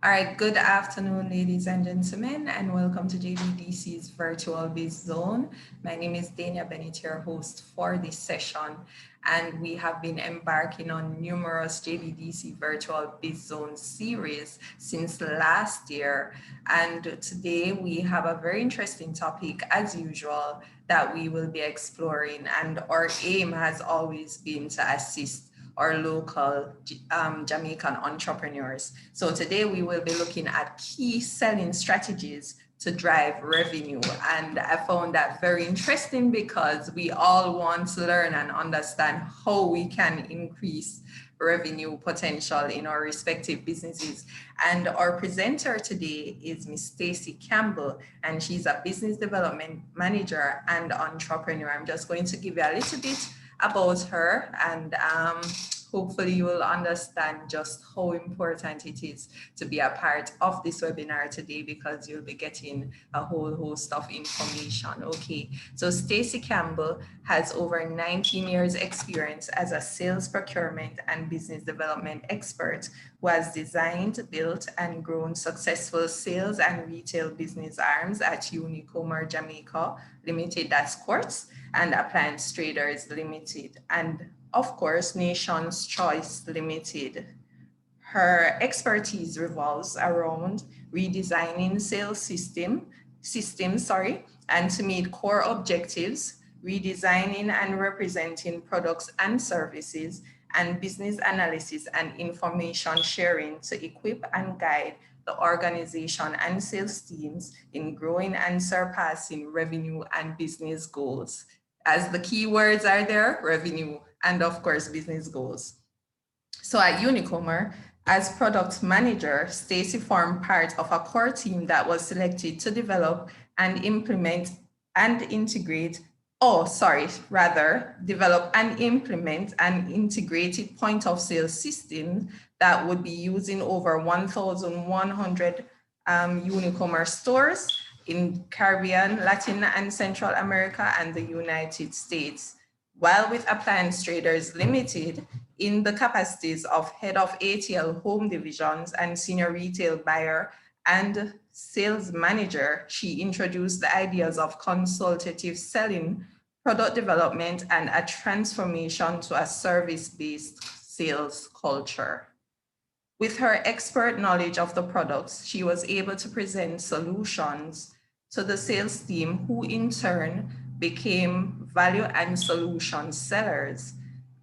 All right, good afternoon, ladies and gentlemen, and welcome to JBDC's Virtual Biz Zone. My name is Dania Bennett, your host for this session, and we have been embarking on numerous JBDC Virtual Biz Zone series since last year. And today we have a very interesting topic, as usual, that we will be exploring. And our aim has always been to assist our local Jamaican entrepreneurs. So today we will be looking at key selling strategies to drive revenue. And I found that very interesting because we all want to learn and understand how we can increase revenue potential in our respective businesses. And our presenter today is Miss Stacy Campbell, and she's a business development manager and entrepreneur. I'm just going to give you a little bit about her, and hopefully you will understand just how important it is to be a part of this webinar today, because you'll be getting a whole host of information. Okay, so Stacy Campbell has over 19 years experience as a sales, procurement, and business development expert who has designed, built, and grown successful sales and retail business arms at Unicomer Jamaica Limited, that's Quartz, and Appliance Traders Limited, and of course, Nation's Choice Limited. Her expertise revolves around redesigning sales systems, and to meet core objectives, redesigning and representing products and services, and business analysis and information sharing to equip and guide the organization and sales teams in growing and surpassing revenue and business goals. As the key words are there, revenue and of course business goals. So at Unicomer, as product manager, Stacy formed part of a core team that was selected to develop and implement and integrate, develop and implement an integrated point of sale system that would be used in over 1,100 Unicomer stores in Caribbean, Latin and Central America, and the United States. While with Appliance Traders Limited, in the capacities of head of ATL home divisions and senior retail buyer and sales manager, she introduced the ideas of consultative selling, product development, and a transformation to a service-based sales culture. With her expert knowledge of the products, she was able to present solutions to the sales team, who in turn became value and solution sellers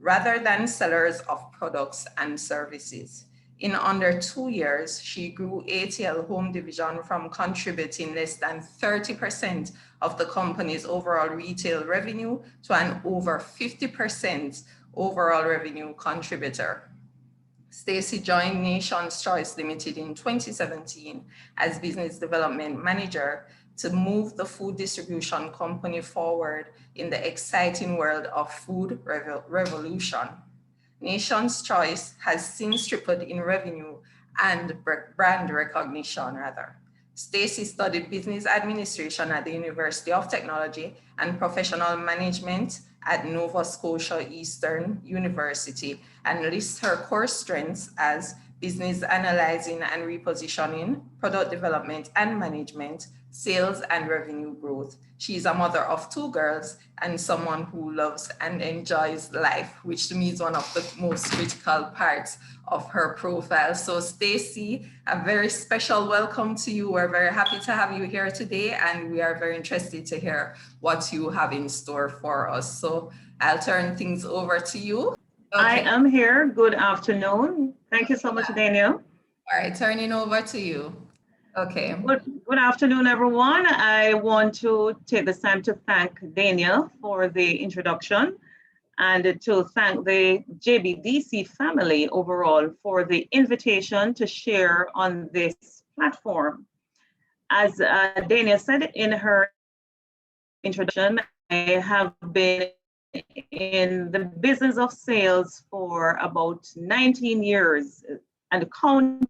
rather than sellers of products and services. In under 2 years, she grew ATL Home Division from contributing less than 30% of the company's overall retail revenue to an over 50% overall revenue contributor. Stacy joined Nation's Choice Limited in 2017 as business development manager to move the food distribution company forward in the exciting world of food revolution. Nation's Choice has since tripled in revenue and brand recognition, rather. Stacy studied business administration at the University of Technology and professional management at Nova Scotia Eastern University, and lists her core strengths as business analyzing and repositioning, product development and management, sales and revenue growth. She's a mother of 2 girls and someone who loves and enjoys life, which to me is one of the most critical parts of her profile. So Stacy, a very special welcome to you. We're very happy to have you here today, and we are very interested to hear what you have in store for us. So I'll turn things over to you. Okay. I am here. Good afternoon. Thank you so much, Daniel. All right, turning over to you. Okay. Good afternoon, everyone. I want to take this time to thank Daniel for the introduction and to thank the JBDC family overall for the invitation to share on this platform. As Daniel said in her introduction, I have been in the business of sales for about 19 years and counting.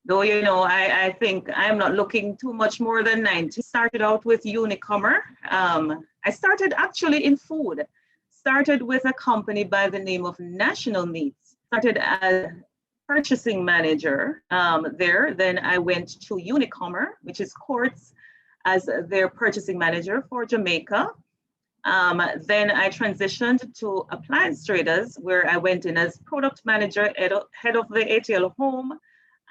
Though, you know, I think I'm not looking too much more than 90. Started out with Unicomer. I started actually in food. Started with a company by the name of National Meats. Started as purchasing manager there. Then I went to Unicomer, which is Courts, as their purchasing manager for Jamaica. Then I transitioned to Appliance Traders, where I went in as product manager, head of the ATL home,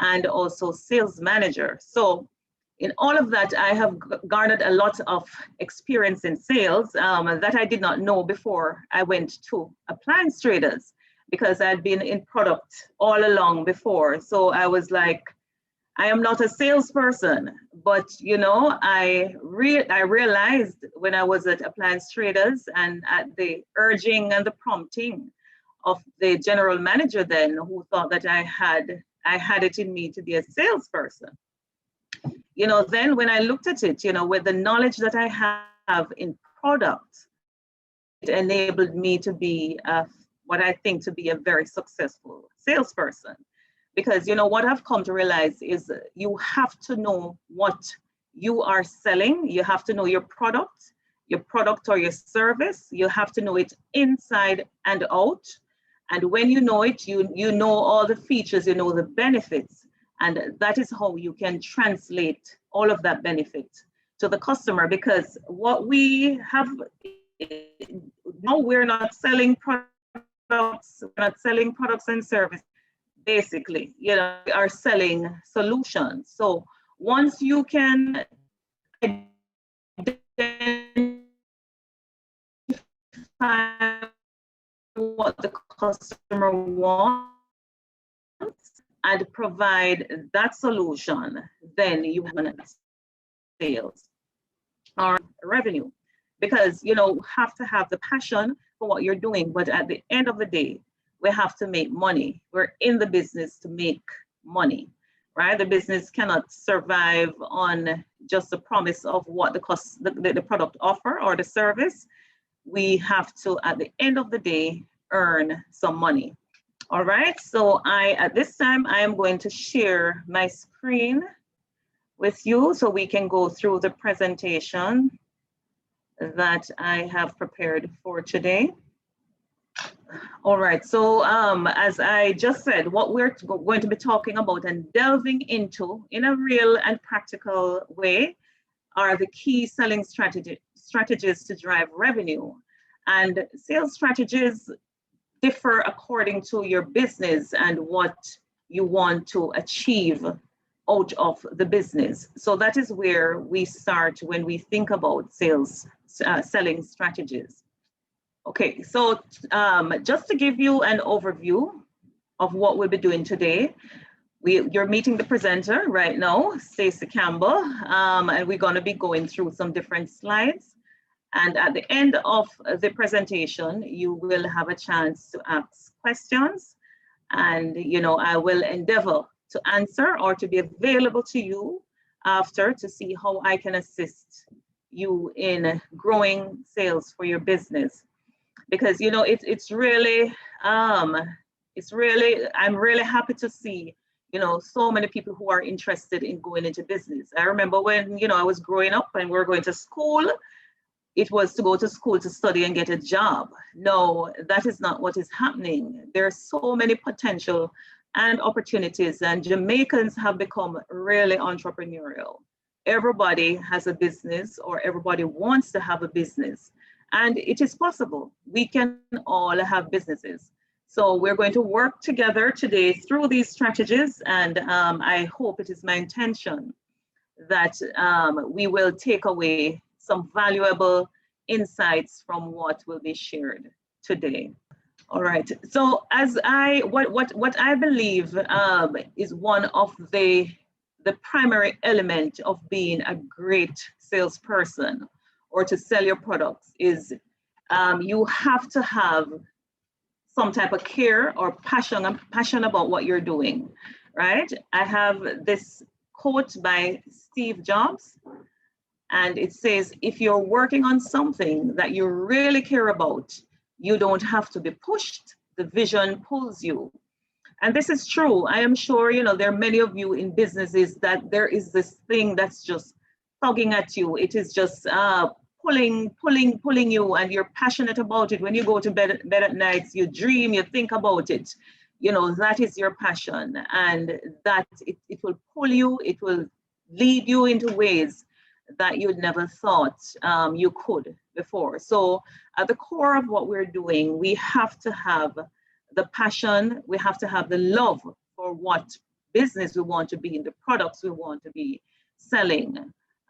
and also sales manager. So in all of that, I have garnered a lot of experience in sales that I did not know before I went to Appliance Traders, because I'd been in product all along before. So I was like, I am not a salesperson, but you know, I realized when I was at Appliance Traders and at the urging and the prompting of the general manager then, who thought that I had it in me to be a salesperson. You know, then when I looked at it, you know, with the knowledge that I have in product, it enabled me to be what I think to be a very successful salesperson. Because, you know, what I've come to realize is you have to know what you are selling. You have to know your product or your service. You have to know it inside and out. And when you know it, you know all the features, you know the benefits. And that is how you can translate all of that benefit to the customer. Because what we have, no, we're not selling products, we're not selling products and services. Basically, you know, we are selling solutions. So once you can identify what the customer wants and provide that solution, then you have sales or revenue. Because, you know, you have to have the passion for what you're doing, but at the end of the day, we have to make money. We're in the business to make money, right? The business cannot survive on just the promise of what the product offer or the service. We have to, at the end of the day, earn some money. All right, so at this time, I am going to share my screen with you so we can go through the presentation that I have prepared for today. All right, so as I just said, what we're going to be talking about and delving into in a real and practical way are the key selling strategies to drive revenue. And sales strategies differ according to your business and what you want to achieve out of the business. So that is where we start when we think about selling strategies. Okay, so just to give you an overview of what we'll be doing today, you're meeting the presenter right now, Stacy Campbell, and we're going to be going through some different slides. And at the end of the presentation, you will have a chance to ask questions, and you know, I will endeavor to answer or to be available to you after to see how I can assist you in growing sales for your business. Because you know, it's really I'm really happy to see, you know, so many people who are interested in going into business. I remember when, you know, I was growing up and we were going to school, it was to go to school to study and get a job. No, that is not what is happening. There are so many potential and opportunities, and Jamaicans have become really entrepreneurial. Everybody has a business, or everybody wants to have a business. And it is possible. We can all have businesses. So we're going to work together today through these strategies. And I hope, it is my intention that we will take away some valuable insights from what will be shared today. All right. So what I believe is one of the primary element of being a great salesperson or to sell your products is you have to have some type of care or passion about what you're doing, right? I have this quote by Steve Jobs, and it says, if you're working on something that you really care about, you don't have to be pushed, the vision pulls you. And this is true. I am sure, you know, there are many of you in businesses that there is this thing that's just tugging at you. It is just pulling you, and you're passionate about it. When you go to bed at nights, you dream, you think about it. that is your passion, and that it will pull you, it will lead you into ways that you'd never thought you could before. So at the core of what we're doing, we have to have the passion, we have to have the love for what business we want to be, the products we want to be selling,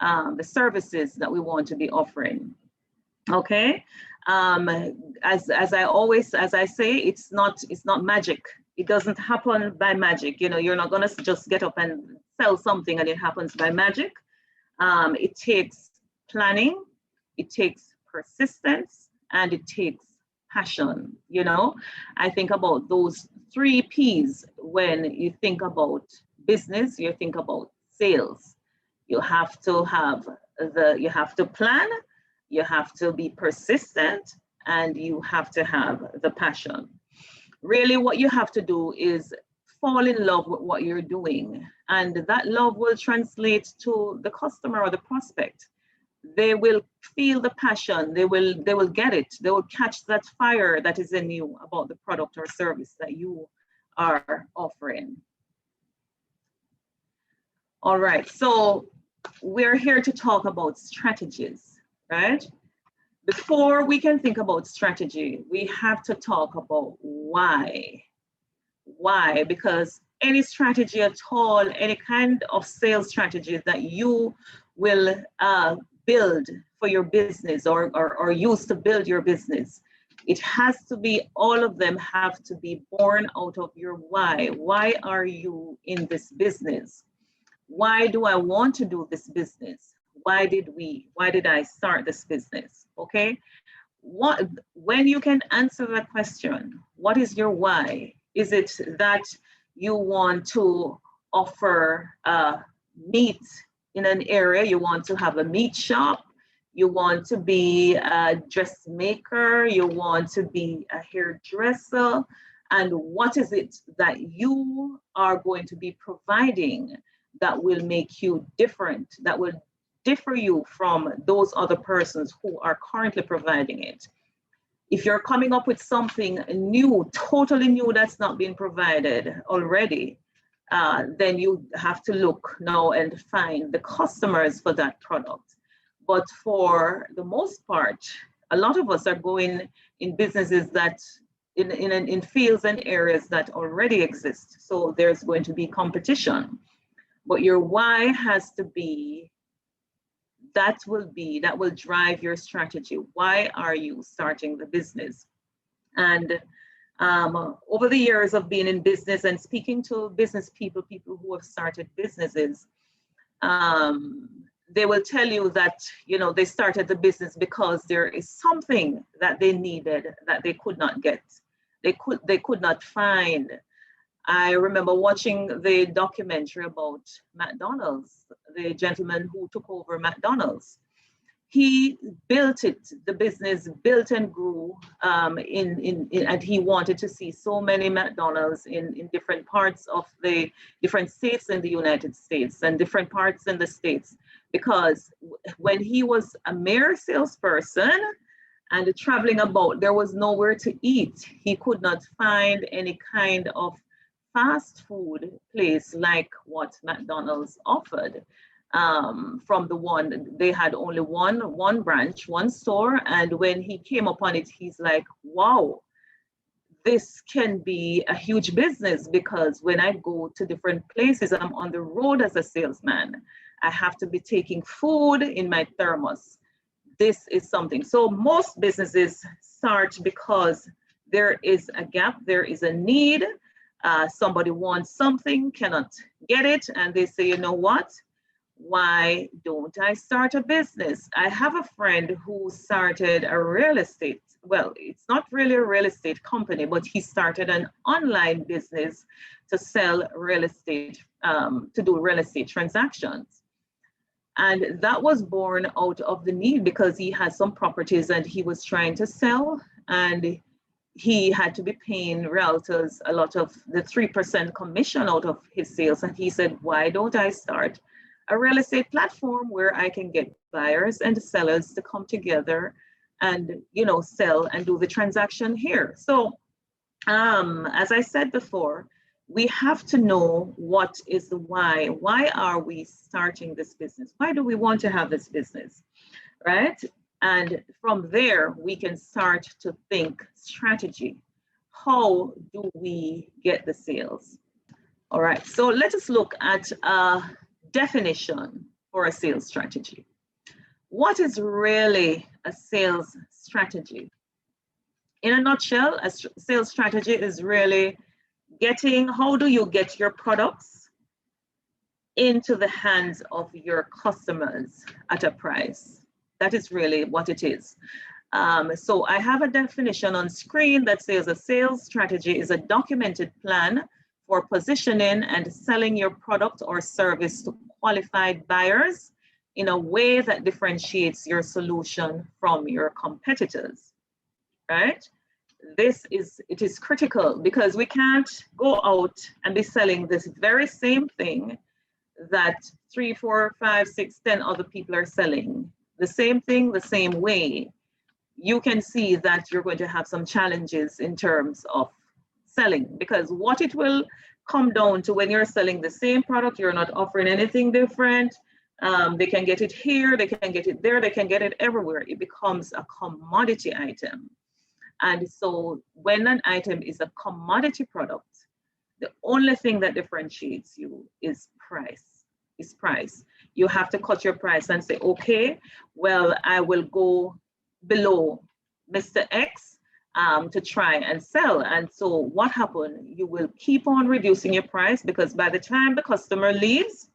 the services that we want to be offering. Okay, as I say, it's not magic. It doesn't happen by magic. You're not going to just get up and sell something and it happens by magic. It takes planning, it takes persistence, and it takes passion. I think about those 3 P's when you think about business, you think about sales. You have to plan, you have to be persistent, and you have to have the passion. Really, what you have to do is fall in love with what you're doing, and that love will translate to the customer or the prospect. They will feel the passion, they will get it, they will catch that fire that is in you about the product or service that you are offering. All right, so we're here to talk about strategies, right? Before we can think about strategy, we have to talk about why. Why? Because any strategy at all, any kind of sales strategy that you will build for your business or use to build your business, it has to be, all of them have to be born out of your why. Why are you in this business? Why do I want to do this business? Why did I start this business? Okay. When you can answer that question, what is your why? Is it that you want to offer meat in an area? You want to have a meat shop? You want to be a dressmaker? You want to be a hairdresser? And what is it that you are going to be providing that will make you different, that will differ you from those other persons who are currently providing it? If you're coming up with something new, totally new, that's not being provided already, then you have to look now and find the customers for that product. But for the most part, a lot of us are going in businesses that in fields and areas that already exist. So there's going to be competition. But your why has to be, that will drive your strategy. Why are you starting the business? And over the years of being in business and speaking to business people who have started businesses, they will tell you that they started the business because there is something that they needed that they could not get. They could not find. I remember watching the documentary about McDonald's, the gentleman who took over McDonald's. He built it, the business built and grew, and he wanted to see so many McDonald's in different parts of the different states in the United States and different parts in the States, because when he was a mere salesperson and traveling about, there was nowhere to eat. He could not find any kind of fast food place like what McDonald's offered. From the one, they had only one branch, one store, and when he came upon it, he's like, wow, this can be a huge business, because when I go to different places, I'm on the road as a salesman. I have to be taking food in my thermos. This is something. So most businesses start because there is a gap, there is a need. Somebody wants something, cannot get it, and they say, you know what? Why don't I start a business? I have a friend who started a real estate, well, it's not really a real estate company, but he started an online business to sell real estate, to do real estate transactions. And that was born out of the need because he had some properties and he was trying to sell, and he had to be paying realtors a lot of the 3% commission out of his sales. And he said, why don't I start a real estate platform where I can get buyers and sellers to come together and, sell and do the transaction here? So As I said before, we have to know what is the why. Why are we starting this business? Why do we want to have this business, right? And from there, we can start to think strategy. How do we get the sales? All right, so let us look at a definition for a sales strategy. What is really a sales strategy? In a nutshell, a sales strategy is really how do you get your products into the hands of your customers at a price? That is really what it is. So I have a definition on screen that says a sales strategy is a documented plan for positioning and selling your product or service to qualified buyers in a way that differentiates your solution from your competitors, right? It is critical because we can't go out and be selling this very same thing that 3, 4, 5, 6, 10 other people are selling. The same thing, the same way. You can see that you're going to have some challenges in terms of selling, because what it will come down to when you're selling the same product, you're not offering anything different. They can get it here, they can get it there, they can get it everywhere. It becomes a commodity item. And so when an item is a commodity product, the only thing that differentiates you is price. You have to cut your price and say, okay, well, I will go below Mr. X to try and sell. And so what happened? You will keep on reducing your price, because by the time the customer leaves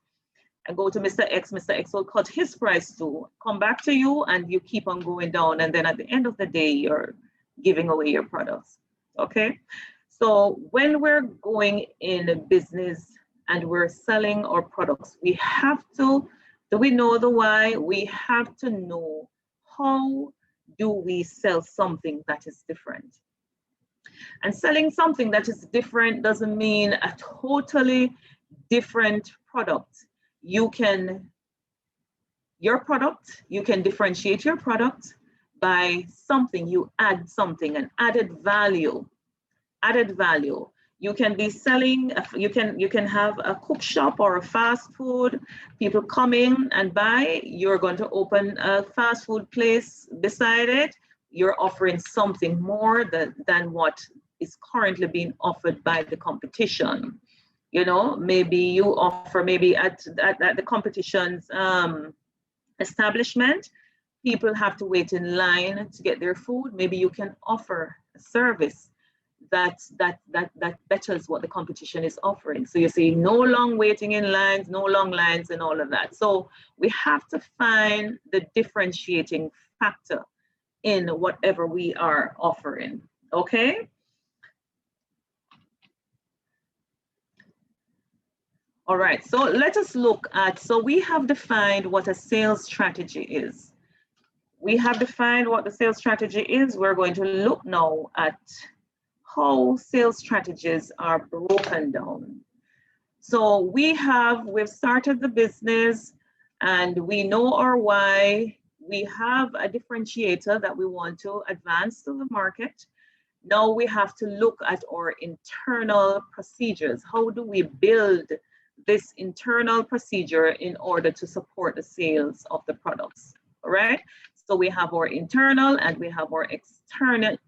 and go to Mr. X will cut his price too, come back to you, and you keep on going down. And then at the end of the day, you're giving away your products, okay? So when we're going in a business and we're selling our products, we have to, do we know the why? We have to know, how do we sell something that is different? And selling something that is different doesn't mean a totally different product. You can differentiate your product by something, you add something, an added value. You can be selling, you can have a cook shop or a fast food, people come in and buy, you're going to open a fast food place beside it, you're offering something more than what is currently being offered by the competition. You know, maybe you offer, maybe at the competition's establishment, people have to wait in line to get their food. Maybe you can offer a service that betters what the competition is offering. So you see, no long waiting in lines, no long lines and all of that. So we have to find the differentiating factor in whatever we are offering, okay? All right, so let us look at, so we have defined what a sales strategy is. We have defined what the sales strategy is. We're going to look now at how sales strategies are broken down. So we've started the business and we know our why. We have a differentiator that we want to advance to the market. Now we have to look at our internal procedures. How do we build this internal procedure in order to support the sales of the products, all right? So we have our internal and we have our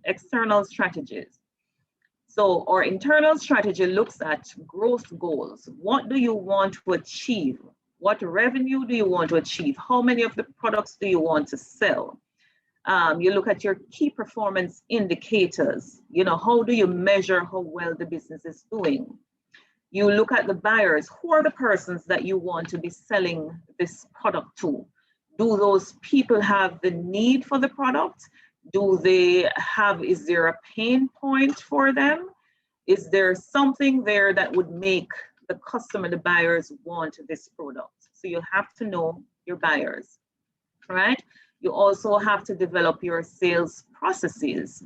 external strategies. So our internal strategy looks at growth goals. What do you want to achieve? What revenue do you want to achieve? How many of the products do you want to sell? You look at your key performance indicators. You know, how do you measure how well the business is doing? You look at the buyers. Who are the persons that you want to be selling this product to? Do those people have the need for the product? Is there a pain point for them? Is there something there that would make the customer, the buyers, want this product? So you have to know your buyers, right? You also have to develop your sales processes.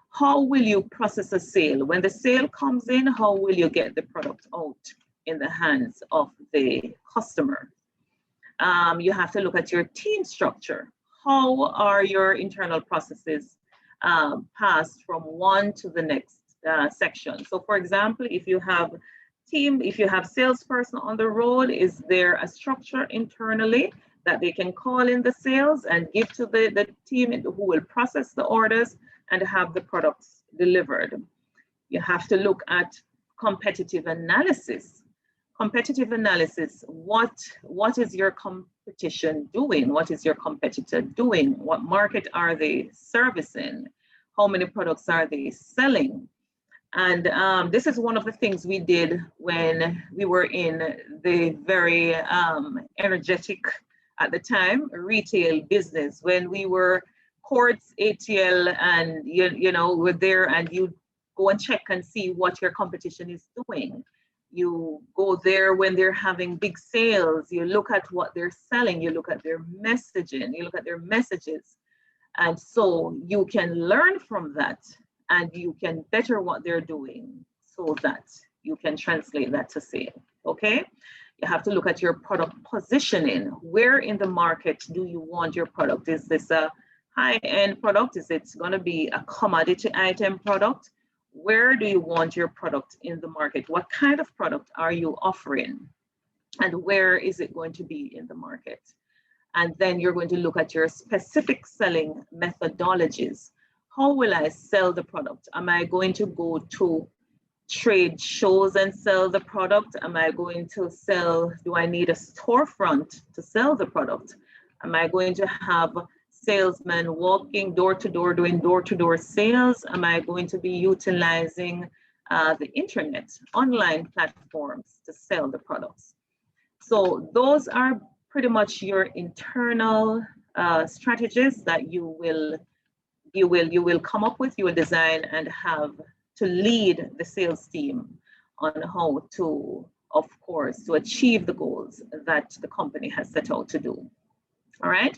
How will you process a sale? When the sale comes in, how will you get the product out in the hands of the customer? You have to look at your team structure. How are your internal processes passed from one to the next section. So for example, if you have if you have salesperson on the road, is there a structure internally that they can call in the sales and give to the team who will process the orders and have the products delivered? You have to look at competitive analysis. Competitive analysis, what is your competition doing? What is your competitor doing? What market are they servicing? How many products are they selling? And this is one of the things we did when we were in the very energetic, at the time, retail business, when we were Courts, ATL, and you know, we're there, and you go and check and see what your competition is doing. You go there when they're having big sales, you look at what they're selling, you look at their messaging, you look at their messages. And so you can learn from that, and you can better what they're doing so that you can translate that to sale, okay? You have to look at your product positioning. Where in the market do you want your product? Is this a high-end product? Is it gonna be a commodity item product? Where do you want your product in the market? What kind of product are you offering? And where is it going to be in the market? And then you're going to look at your specific selling methodologies. How will I sell the product? Am I going to go to trade shows and sell the product? Am I going to sell, do I need a storefront to sell the product? Am I going to have salesmen walking door to door doing door-to-door sales? Am I going to be utilizing the internet, online platforms to sell the products? So those are pretty much your internal strategies that you will come up with, you will design and have to lead the sales team on how to, of course, to achieve the goals that the company has set out to do. All right.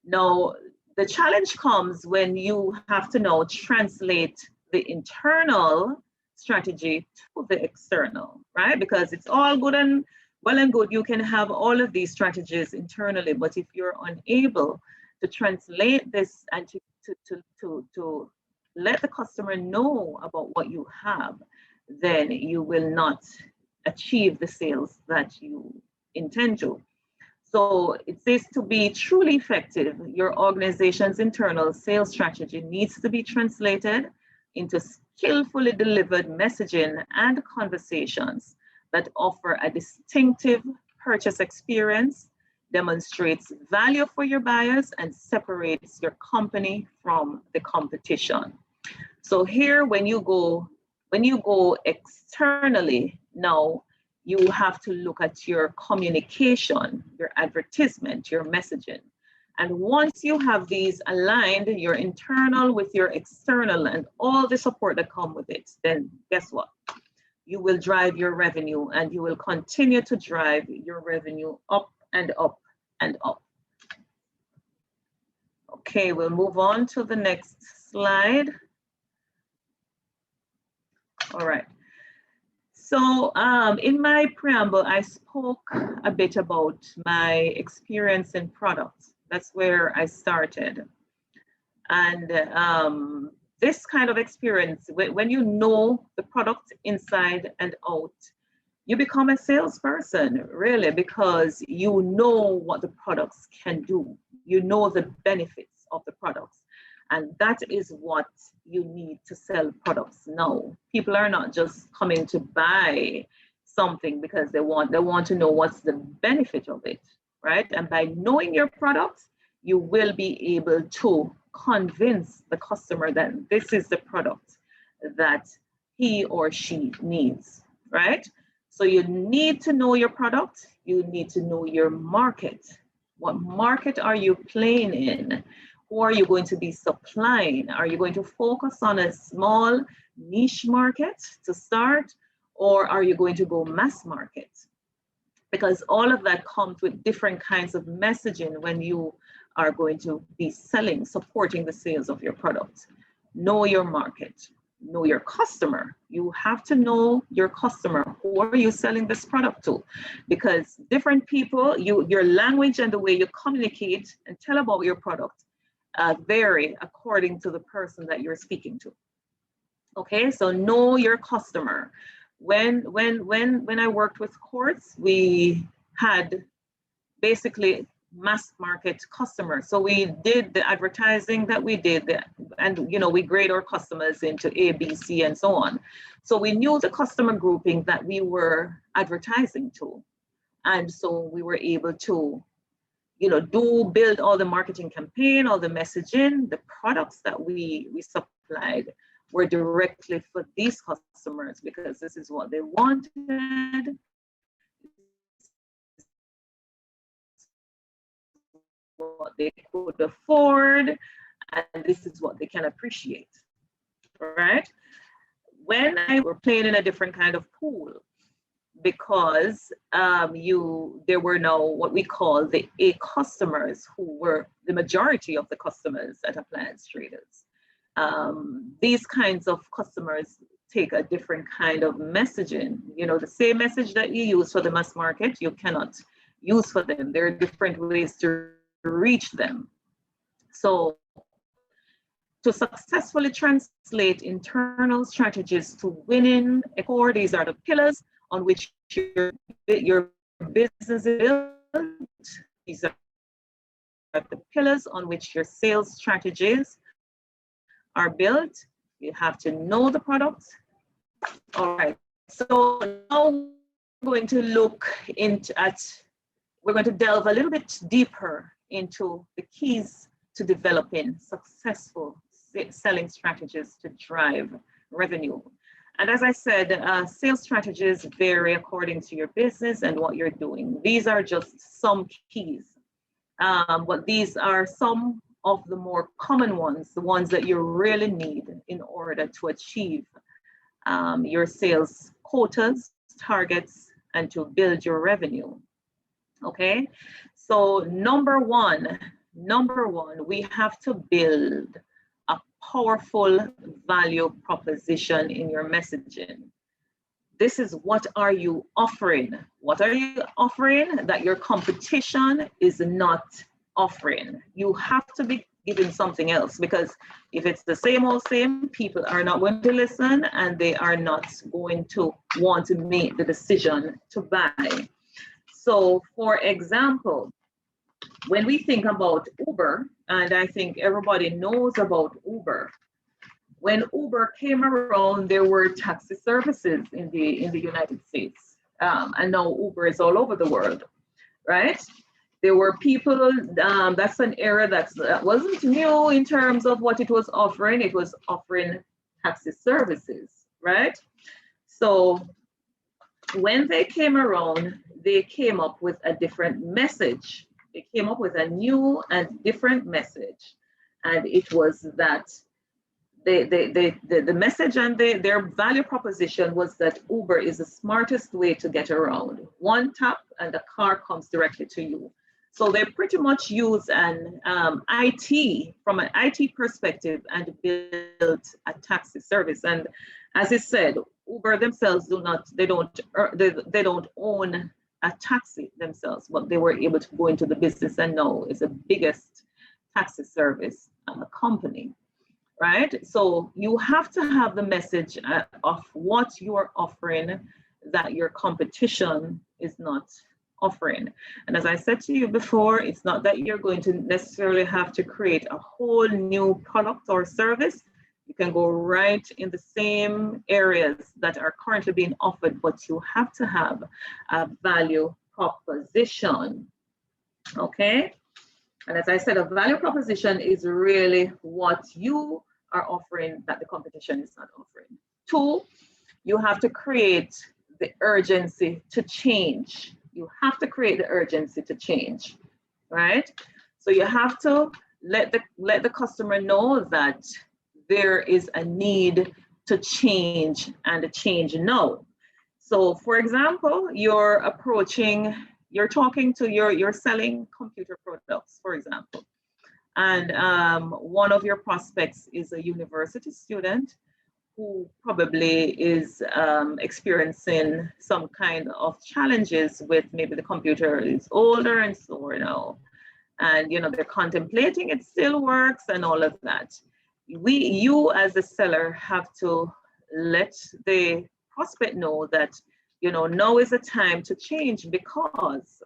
Now, the challenge comes when you have to now translate the internal strategy to the external, right? Because it's all good and well and good. You can have all of these strategies internally, but if you're unable to translate this and to let the customer know about what you have, then you will not achieve the sales that you intend to. So it says to be truly effective, your organization's internal sales strategy needs to be translated into skillfully delivered messaging and conversations that offer a distinctive purchase experience, demonstrates value for your buyers, and separates your company from the competition. So here, when you go externally now, you have to look at your communication, your advertisement, your messaging. And once you have these aligned, your internal with your external and all the support that come with it, then guess what? You will drive your revenue, and you will continue to drive your revenue up and up and up. Okay, we'll move on to the next slide. All right. So in my preamble, I spoke a bit about my experience in products. That's where I started. And this kind of experience, when you know the product inside and out, you become a salesperson, really, because you know what the products can do. You know the benefits of the products. And that is what you need to sell products now. People are not just coming to buy something because they want to know what's the benefit of it, right? And by knowing your product, you will be able to convince the customer that this is the product that he or she needs, right? So you need to know your product. You need to know your market. What market are you playing in? Who are you going to be supplying? Are you going to focus on a small niche market to start, or are you going to go mass market? Because all of that comes with different kinds of messaging when you are going to be selling, supporting the sales of your product. Know your market, know your customer. You have to know your customer. Who are you selling this product to? Because different people, your language and the way you communicate and tell about your product vary according to the person that you're speaking to. Okay, so know your customer. When I worked with courts, we had basically mass market customers. So we did the advertising that we did, and we grade our customers into A, B, C, and so on. So we knew the customer grouping that we were advertising to, and so we were able to build all the marketing campaign, all the messaging. The products that we supplied were directly for these customers because this is what they wanted, what they could afford, and this is what they can appreciate, right? When I were playing in a different kind of pool, because there were now what we call the A customers, who were the majority of the customers at Appliance Traders. These kinds of customers take a different kind of messaging. The same message that you use for the mass market, you cannot use for them. There are different ways to reach them. So to successfully translate internal strategies to winning a core, these are the pillars on which your business is built. These are the pillars on which your sales strategies are built. You have to know the product. All right, so now we're going to look we're going to delve a little bit deeper into the keys to developing successful selling strategies to drive revenue. And as I said, sales strategies vary according to your business and what you're doing. These are just some keys, but these are some of the more common ones, the ones that you really need in order to achieve your sales quotas, targets, and to build your revenue. Okay, so number one, we have to build a powerful value proposition in your messaging. This is what are you offering? What are you offering that your competition is not offering? You have to be giving something else, because if it's the same old same, people are not going to listen and they are not going to want to make the decision to buy. So for example, when we think about Uber, and I think everybody knows about Uber, when Uber came around, there were taxi services in the United States. And now Uber is all over the world, right? There were people, that's an era that wasn't new in terms of what it was offering. It was offering taxi services, right? So when they came around, they came up with a different message. They came up with a new and different message. And it was that the message and their value proposition was that Uber is the smartest way to get around. One tap and the car comes directly to you. So they pretty much use an IT, from an IT perspective, and built a taxi service. And as I said, Uber themselves they don't own a taxi themselves, but they were able to go into the business and now is the biggest taxi service company, right? So you have to have the message of what you are offering that your competition is not offering. And as I said to you before, it's not that you're going to necessarily have to create a whole new product or service. You can go right in the same areas that are currently being offered, but you have to have a value proposition, okay? And as I said, a value proposition is really what you are offering that the competition is not offering. 2, you have to create the urgency to change. You have to create the urgency to change, right? So you have to let the customer know that there is a need to change, and a change now. So for example, you're talking to you're selling computer products, for example. And one of your prospects is a university student who probably is experiencing some kind of challenges with maybe the computer is older and slower now. And they're contemplating it still works and all of that. You as a seller have to let the prospect know that, now is the time to change, because,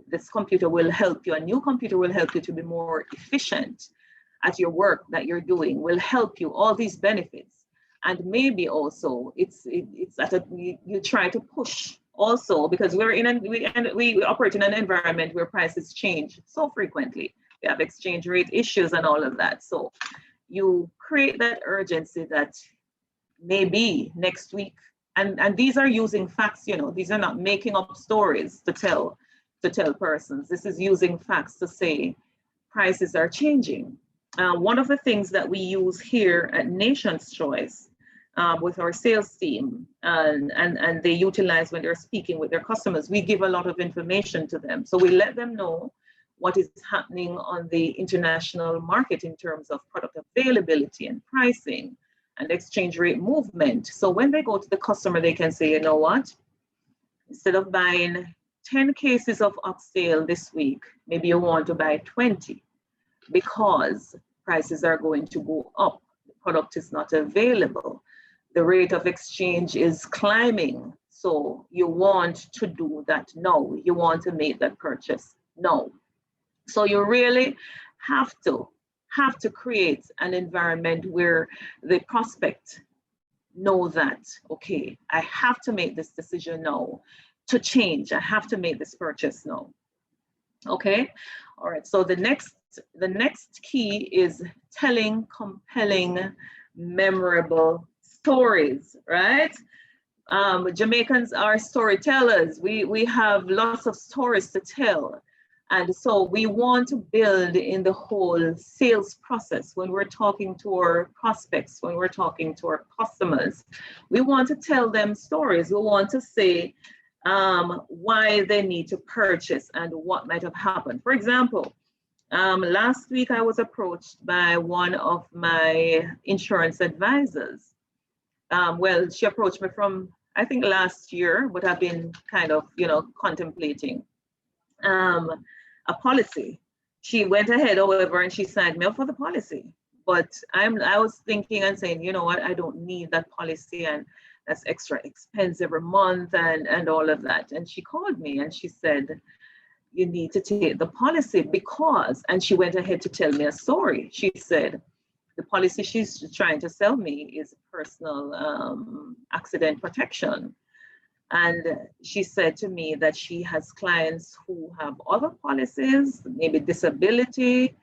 this computer will help you. A new computer will help you to be more efficient at your work that you're doing, will help you, all these benefits. And maybe also it's that you try to push also, because we operate in an environment where prices change so frequently. We have exchange rate issues and all of that. So you create that urgency that maybe next week, and these are using facts, these are not making up stories to tell persons. This is using facts to say prices are changing. One of the things that we use here at Nation's Choice with our sales team, and they utilize when they're speaking with their customers, we give a lot of information to them. So we let them know what is happening on the international market in terms of product availability and pricing and exchange rate movement. So when they go to the customer, they can say, you know what, instead of buying 10 cases of oxtail this week, maybe you want to buy 20, because prices are going to go up. The product is not available. The rate of exchange is climbing. So you want to do that now. You want to make that purchase now. So you really have to create an environment where the prospect know that, okay, I have to make this decision now to change. I have to make this purchase now. Okay. All right. So the next key is telling compelling, memorable stories, right? Jamaicans are storytellers. We have lots of stories to tell. And so we want to build in the whole sales process. When we're talking to our prospects, when we're talking to our customers, we want to tell them stories. We want to say why they need to purchase and what might have happened. For example, last week I was approached by one of my insurance advisors. Well, she approached me from, I think, last year, but I've been kind of, contemplating a policy. She went ahead, however, and she signed me up for the policy. But I was thinking and saying, you know what, I don't need that policy, and that's extra expense every month and all of that. And she called me and she said, you need to take the policy because, and she went ahead to tell me a story. She said, the policy she's trying to sell me is personal accident protection. And she said to me that she has clients who have other policies, maybe disability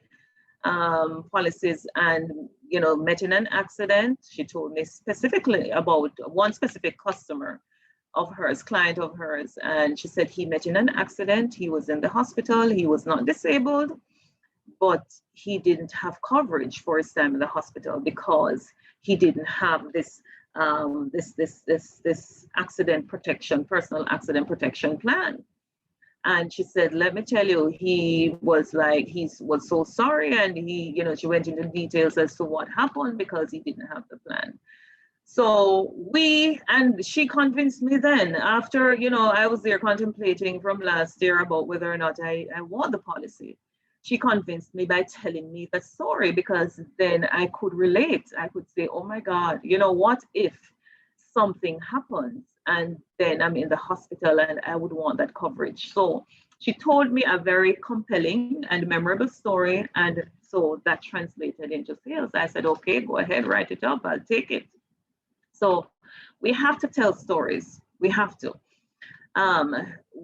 policies, and, met in an accident. She told me specifically about one specific customer of hers, client of hers. And she said he met in an accident. He was in the hospital. He was not disabled, but he didn't have coverage for his time in the hospital because he didn't have this accident protection, personal accident protection plan. And she said, let me tell you, he was so sorry. And she went into details as to what happened because he didn't have the plan. So she convinced me then after, I was there contemplating from last year about whether or not I want the policy. She convinced me by telling me the story, because then I could relate. I could say, oh my God, what if something happens and then I'm in the hospital and I would want that coverage. So she told me a very compelling and memorable story. And so that translated into sales. I said, okay, go ahead, write it up, I'll take it. So we have to tell stories. We have to.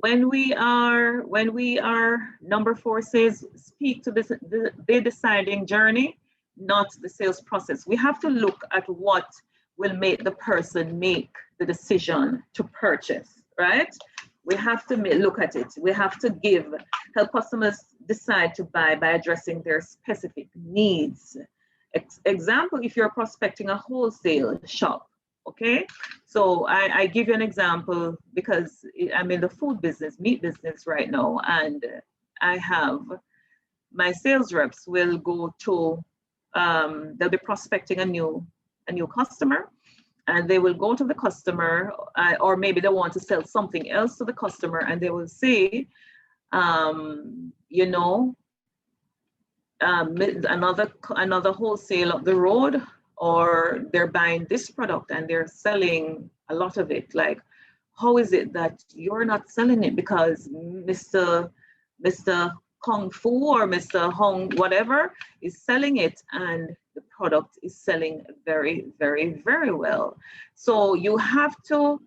When we are number 4 says, speak to the deciding journey, not the sales process. We have to look at what will make the person make the decision to purchase, right? We have to look at it. We have to help customers decide to buy by addressing their specific needs. Example, if you're prospecting a wholesale shop, okay? So I give you an example because I'm in the food business, meat business right now, and I have my sales reps will go to, they'll be prospecting a new customer, and they will go to the customer, or maybe they want to sell something else to the customer, and they will say, another wholesale up the road or they're buying this product and they're selling a lot of it. Like, how is it that you're not selling it because Mr. Kung Fu or Mr. Hong whatever is selling it, and the product is selling very, very, very well. So you have to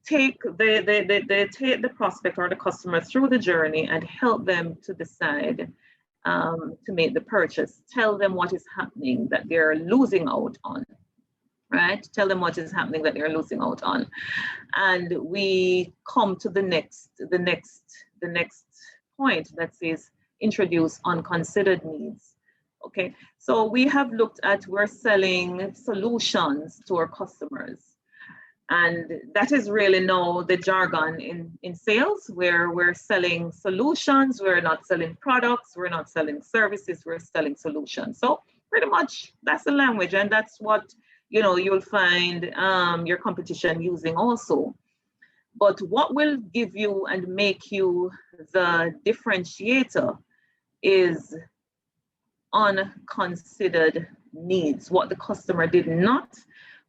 take take the prospect or the customer through the journey and help them to decide to make the purchase. Tell them what is happening that they're losing out on, right? Tell them what is happening that they're losing out on. And we come to the next point that says introduce unconsidered needs. Okay, so we have looked at, we're selling solutions to our customers. And that is really now the jargon in sales, where we're selling solutions, we're not selling products, we're not selling services, we're selling solutions. So pretty much that's the language, and that's what you'll find your competition using also. But what will give you and make you the differentiator is unconsidered needs, what the customer did not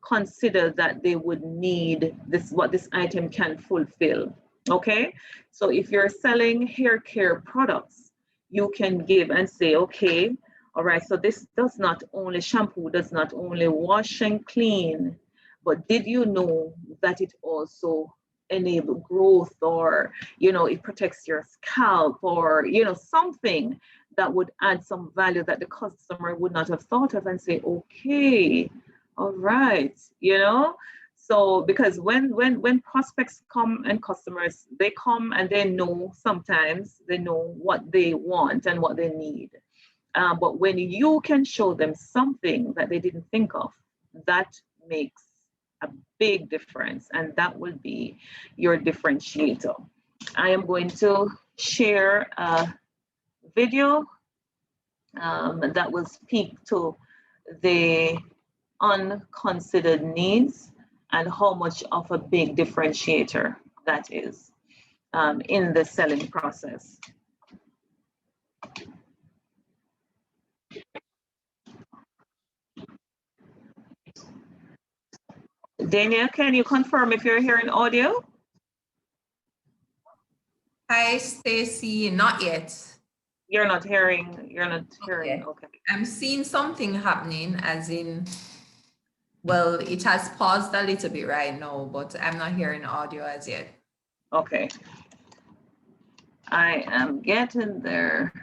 consider that they would need, this what this item can fulfill. Okay, so if you're selling hair care products, you can give and say, okay, all right, so this does not only shampoo, does not only wash and clean, but did you know that it also enable growth, or it protects your scalp, or something that would add some value that the customer would not have thought of, and say, okay, all right, so because when prospects come and customers, they come and they know, sometimes they know what they want and what they need, but when you can show them something that they didn't think of, that makes a big difference, and that will be your differentiator. I am going to share a video that will speak to the unconsidered needs and how much of a big differentiator that is in the selling process. Dania, can you confirm if you're hearing audio? Hi, Stacy. Not yet. You're not hearing. Okay. I'm seeing something happening, as in, well, it has paused a little bit right now, but I'm not hearing audio as yet. Okay. I am getting there.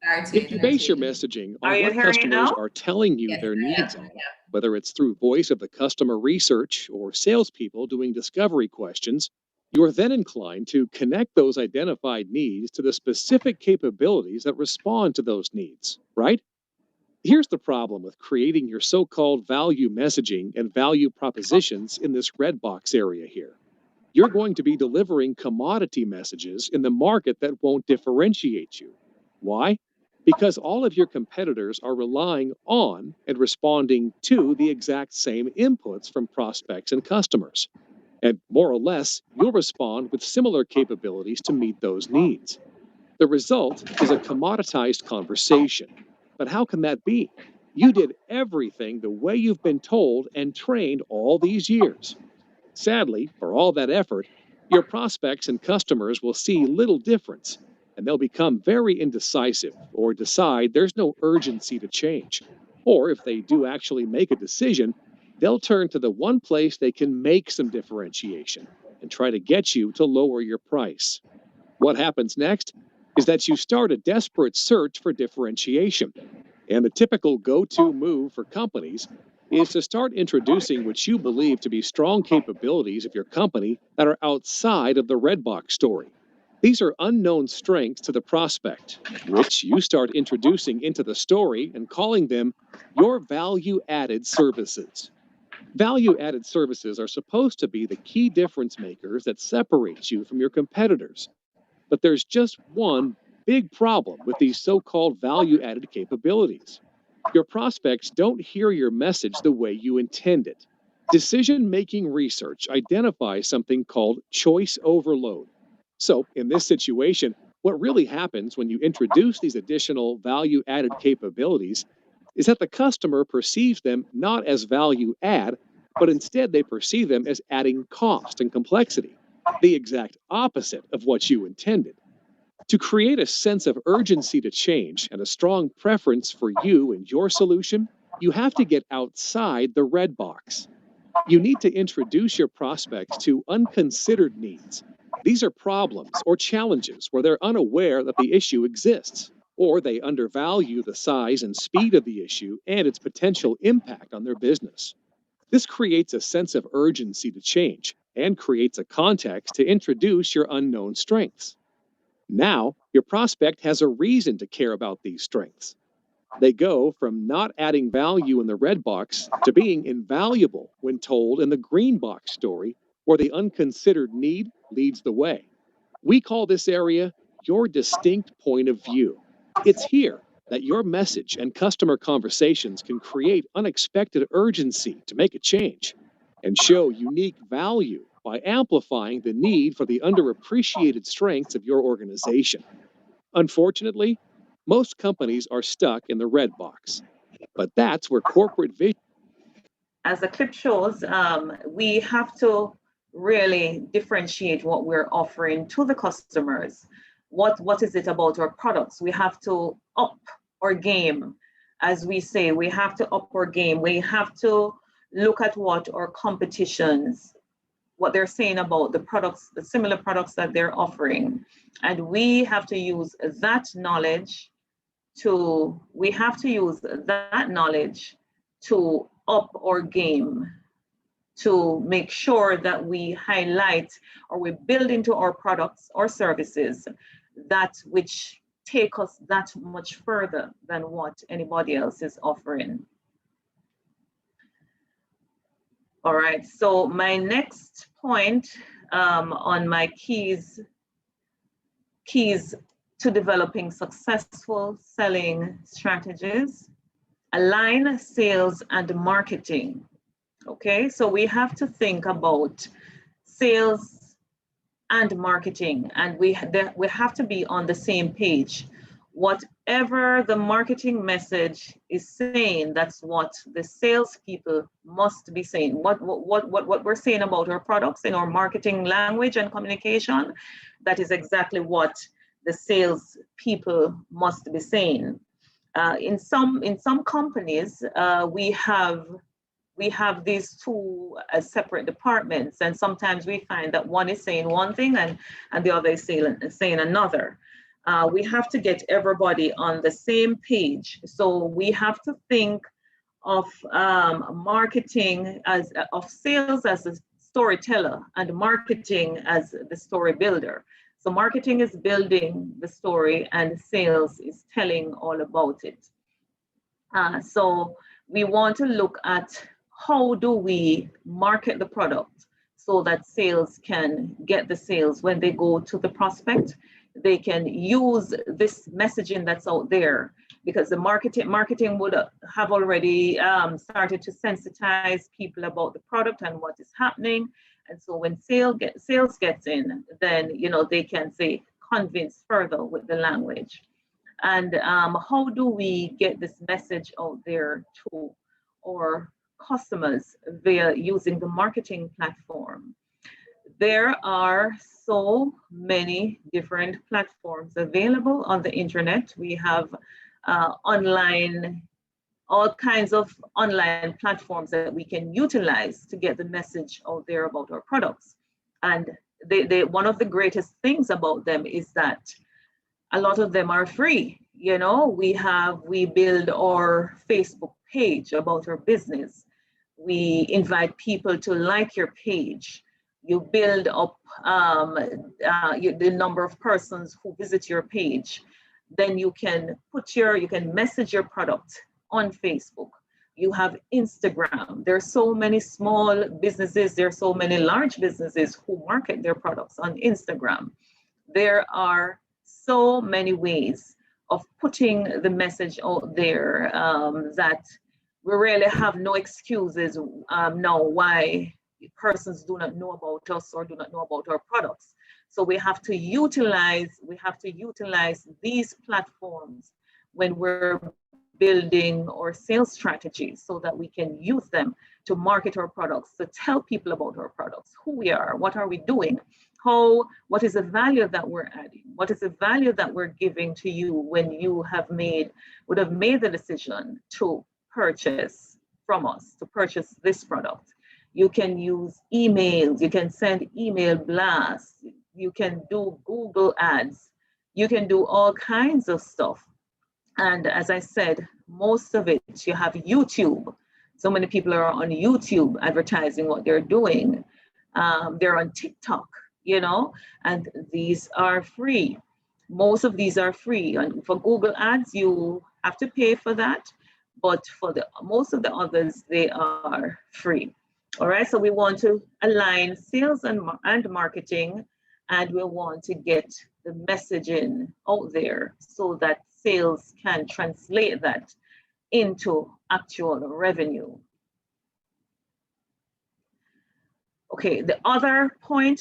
If you base your messaging on what customers are telling you their needs are, whether it's through voice of the customer research or salespeople doing discovery questions, you are then inclined to connect those identified needs to the specific capabilities that respond to those needs, right? Here's the problem with creating your so-called value messaging and value propositions in this red box area here. You're going to be delivering commodity messages in the market that won't differentiate you. Why? Because all of your competitors are relying on and responding to the exact same inputs from prospects and customers. And more or less, you'll respond with similar capabilities to meet those needs. The result is a commoditized conversation. But how can that be? You did everything the way you've been told and trained all these years. Sadly, for all that effort, your prospects and customers will see little difference, and they'll become very indecisive or decide there's no urgency to change. Or if they do actually make a decision, they'll turn to the one place they can make some differentiation and try to get you to lower your price. What happens next is that you start a desperate search for differentiation. And the typical go-to move for companies is to start introducing what you believe to be strong capabilities of your company that are outside of the red box story. These are unknown strengths to the prospect, which you start introducing into the story and calling them your value-added services. Value-added services are supposed to be the key difference makers that separates you from your competitors. But there's just one big problem with these so-called value-added capabilities. Your prospects don't hear your message the way you intend it. Decision-making research identifies something called choice overload. So, in this situation, what really happens when you introduce these additional value-added capabilities is that the customer perceives them not as value add, but instead they perceive them as adding cost and complexity, the exact opposite of what you intended. To create a sense of urgency to change and a strong preference for you and your solution, you have to get outside the red box. You need to introduce your prospects to unconsidered needs. These are problems or challenges where they're unaware that the issue exists, or they undervalue the size and speed of the issue and its potential impact on their business. This creates a sense of urgency to change and creates a context to introduce your unknown strengths. Now, your prospect has a reason to care about these strengths. They go from not adding value in the red box to being invaluable when told in the green box story, where the unconsidered need leads the way. We call this area your distinct point of view. It's here that your message and customer conversations can create unexpected urgency to make a change and show unique value by amplifying the need for the underappreciated strengths of your organization. Unfortunately, most companies are stuck in the red box, but that's where corporate vision. As the clip shows, we have to really differentiate what we're offering to the customers. What is it about our products? We have to up our game. As we say, we have to up our game. We have to look at what our competitions, what they're saying about the products, the similar products that they're offering. And we have to use that knowledge to up our game, to make sure that we highlight or we build into our products or services that which take us that much further than what anybody else is offering. All right, so my next point on my keys to developing successful selling strategies: align sales and marketing. Okay, so we have to think about sales and marketing, and we have to be on the same page. Whatever the marketing message is saying, that's what the salespeople must be saying. What we're saying about our products in our marketing language and communication, that is exactly what the salespeople must be saying. In some companies, we have these two separate departments, and sometimes we find that one is saying one thing and the other is saying another. We have to get everybody on the same page. So we have to think of marketing of sales as a storyteller and marketing as the story builder. So marketing is building the story and sales is telling all about it. So we want to look at how do we market the product so that sales can get the sales when they go to the prospect. They can use this messaging that's out there, because the marketing would have already started to sensitize people about the product and what is happening. And so when sales gets in, then they can say convince further with the language. And how do we get this message out there to our customers via using the marketing platform? There are so many different platforms available on the internet. We have all kinds of online platforms that we can utilize to get the message out there about our products. And one of the greatest things about them is that a lot of them are free. We build our Facebook page about our business. We invite people to like your page. You build up the number of persons who visit your page. Then you can message your product on Facebook. You have Instagram. There are so many small businesses. There are so many large businesses who market their products on Instagram. There are so many ways of putting the message out there that we really have no excuses now why persons do not know about us or do not know about our products. So we have to utilize these platforms when we're building our sales strategies so that we can use them to market our products, to tell people about our products, who we are, what are we doing, what is the value that we're adding, what is the value that we're giving to you when you would have made the decision to purchase from us, to purchase this product. You can use emails, you can send email blasts, you can do Google ads, you can do all kinds of stuff. And as I said, most of it, you have YouTube. So many people are on YouTube advertising what they're doing. They're on TikTok, and these are free. Most of these are free. And for Google ads, you have to pay for that. But for most of the others, they are free. All right, so we want to align sales and marketing, and we want to get the messaging out there so that sales can translate that into actual revenue. Okay, the other point,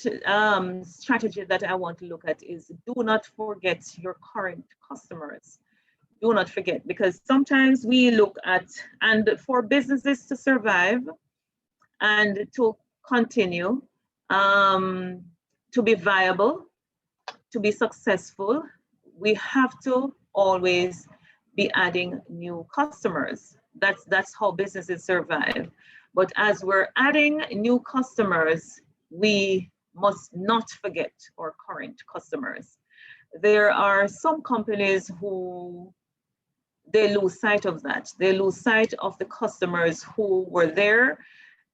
strategy that I want to look at is do not forget your current customers. Do not forget, because sometimes we look at, and for businesses to survive and to continue, to be viable, to be successful, we have to always be adding new customers. That's how businesses survive. But as we're adding new customers, we must not forget our current customers. There are some companies who they lose sight of that. They lose sight of the customers who were there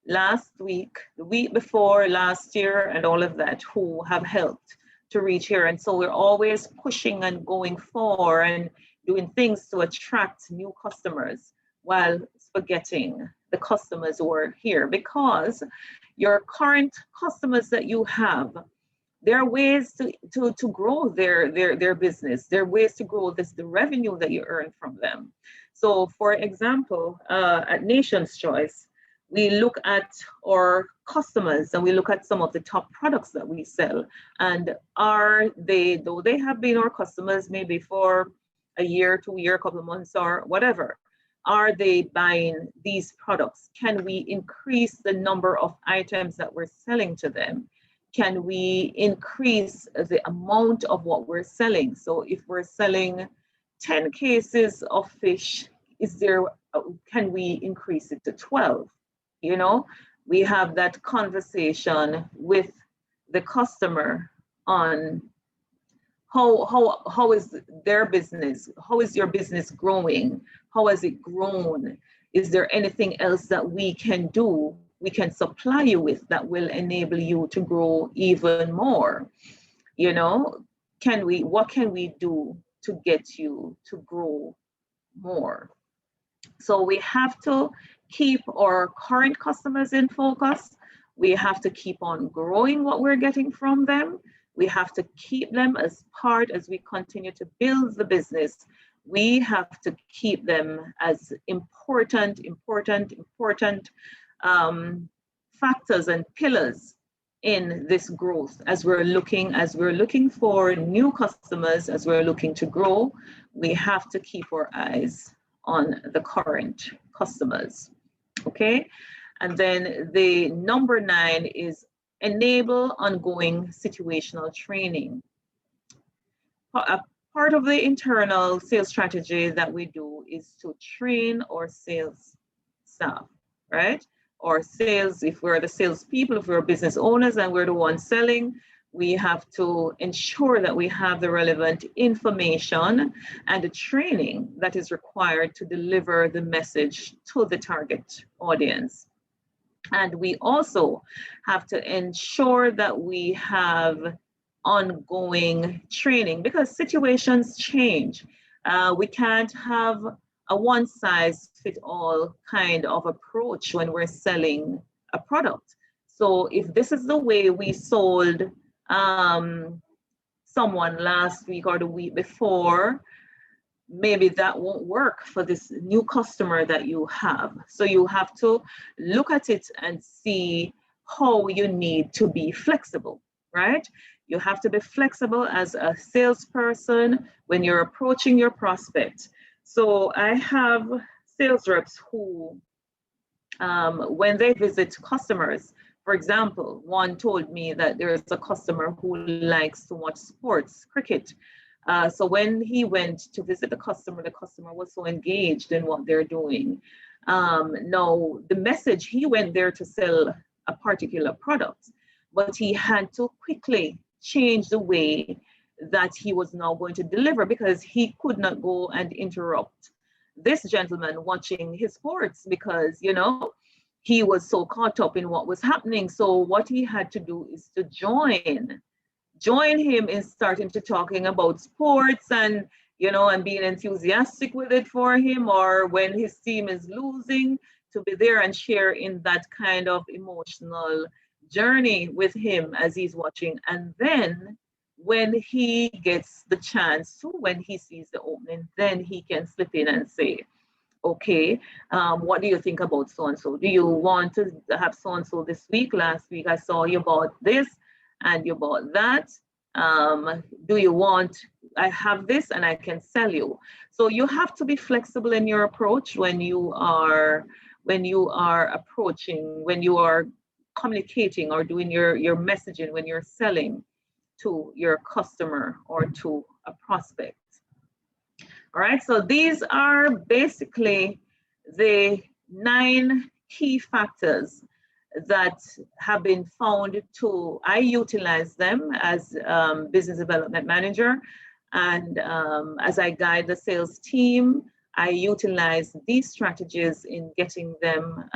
last week, the week before, last year, and all of that, who have helped to reach here. And so we're always pushing and going for and doing things to attract new customers while forgetting the customers who are here, because your current customers that you have, there are ways to grow their business. There are ways to grow the revenue that you earn from them. So for example, at Nation's Choice, we look at our customers and we look at some of the top products that we sell. And though they have been our customers maybe for a year, 2 years, a couple of months or whatever, are they buying these products? Can we increase the number of items that we're selling to them? Can we increase the amount of what we're selling? So if we're selling 10 cases of fish, can we increase it to 12? We have that conversation with the customer on how is their business? How is your business growing? How has it grown? Is there anything else that we can do, we can supply you with that will enable you to grow even more? What can we do to get you to grow more? So we have to keep our current customers in focus. We have to keep on growing what we're getting from them. We have to keep them as part as we continue to build the business. We have to keep them as important factors and pillars in this growth as we're looking for new customers, as we're looking to grow. We have to keep our eyes on the current customers. Okay, and then the number 9 is enable ongoing situational training. A part of the internal sales strategy that we do is to train our sales staff, right? Or sales, if we're the salespeople, if we're business owners and we're the ones selling, we have to ensure that we have the relevant information and the training that is required to deliver the message to the target audience. And we also have to ensure that we have ongoing training because situations change. We can't have a one-size-fits-all kind of approach when we're selling a product. So if this is the way we sold someone last week or the week before, maybe that won't work for this new customer that you have. So you have to look at it and see how you need to be flexible, right? You have to be flexible as a salesperson when you're approaching your prospect. So I have sales reps who, when they visit customers, for example, one told me that there is a customer who likes to watch sports, cricket. So when he went to visit the customer was so engaged in what they're doing. Now, the message, he went there to sell a particular product, but he had to quickly change the way that he was now going to deliver because he could not go and interrupt this gentleman watching his sports because, you know, he was so caught up in what was happening. So what he had to do is to join him in starting to talking about sports and, you know, and being enthusiastic with it for him, or when his team is losing, to be there and share in that kind of emotional journey with him as he's watching. And then when he gets the chance to, when he sees the opening, then he can slip in and say, okay, what do you think about so-and-so? Do you want to have so-and-so this week? Last week, I saw you bought this and you bought that. Do you want, I have this and I can sell you. So you have to be flexible in your approach when you are approaching, when you are communicating or doing your messaging, when you're selling to your customer or to a prospect. All right, so these are basically the 9 key factors that have been found to, I utilize them as business development manager. And as I guide the sales team, I utilize these strategies in getting them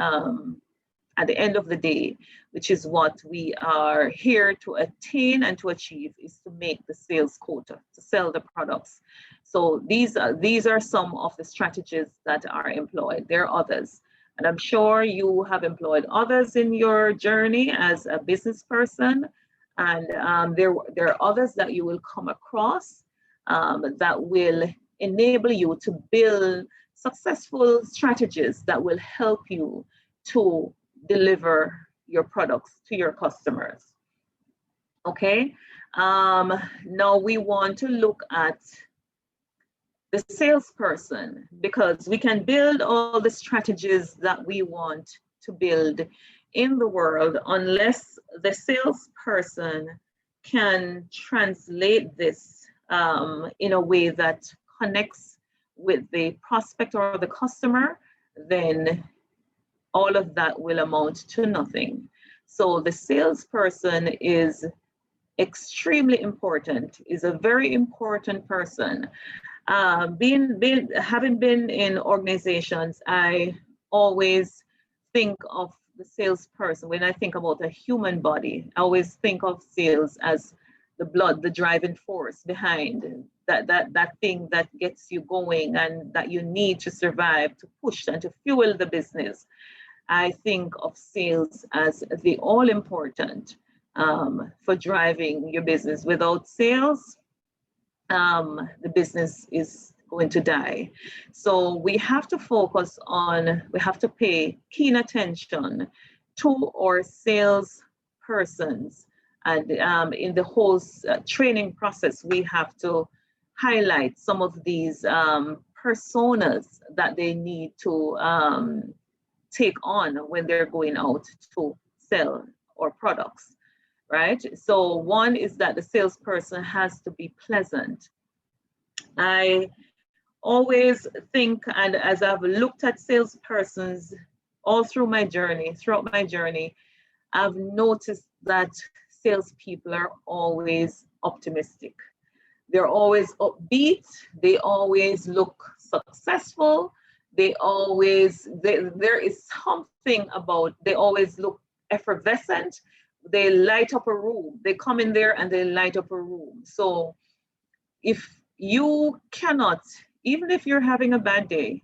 at the end of the day, which is what we are here to attain and to achieve, is to make the sales quota, to sell the products. So these are some of the strategies that are employed. There are others, and I'm sure you have employed others in your journey as a business person, and there are others that you will come across that will enable you to build successful strategies that will help you to deliver your products to your customers. Okay, now we want to look at the salesperson, because we can build all the strategies that we want to build in the world unless the salesperson can translate this in a way that connects with the prospect or the customer, then all of that will amount to nothing. So the salesperson is extremely important, is a very important person. Having been in organizations, I always think of the salesperson. When I think about a human body, I always think of sales as the blood, the driving force behind that thing that gets you going and that you need to survive, to push and to fuel the business. I think of sales as the all-important for driving your business. Without sales, the business is going to die. So we have to focus on, we have to pay keen attention to our sales persons. And in the whole training process, we have to highlight some of these personas that they need to take on when they're going out to sell our products, right? So one is that the salesperson has to be pleasant. I always think, and as I've looked at salespersons all throughout my journey, I've noticed that salespeople are always optimistic. They're always upbeat. They always look successful. There is something about, they always look effervescent. They light up a room. They come in there and they light up a room. So if you cannot, even if you're having a bad day,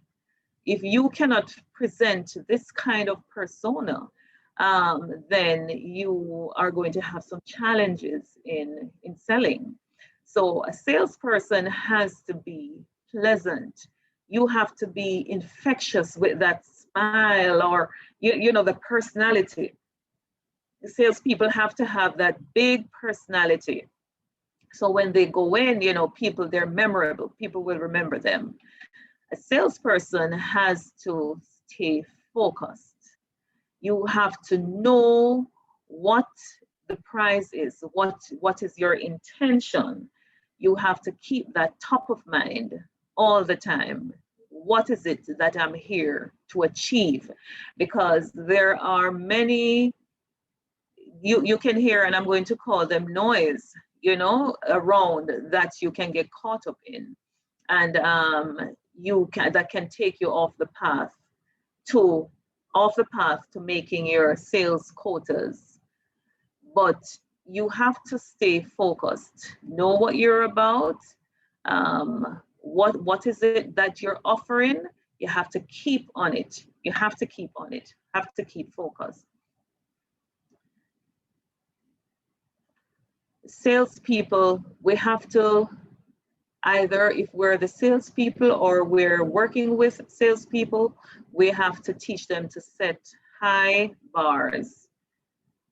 if you cannot present this kind of persona, then you are going to have some challenges in selling. So a salesperson has to be pleasant. You have to be infectious with that smile, or you know, the personality. The salespeople have to have that big personality. So when they go in, you know, they're memorable. People will remember them. A salesperson has to stay focused. You have to know what the price is, what is your intention. You have to keep that top of mind all the time. What is it that I'm here to achieve? Because there are many, you can hear, and I'm going to call them noise, around that you can get caught up in. And that can take you off the path to making your sales quotas. But you have to stay focused. Know what you're about. What is it that you're offering? You have to keep on it. You have to keep on it. Have to keep focused. Salespeople, we have to, either if we're the salespeople or we're working with salespeople, we have to teach them to set high bars.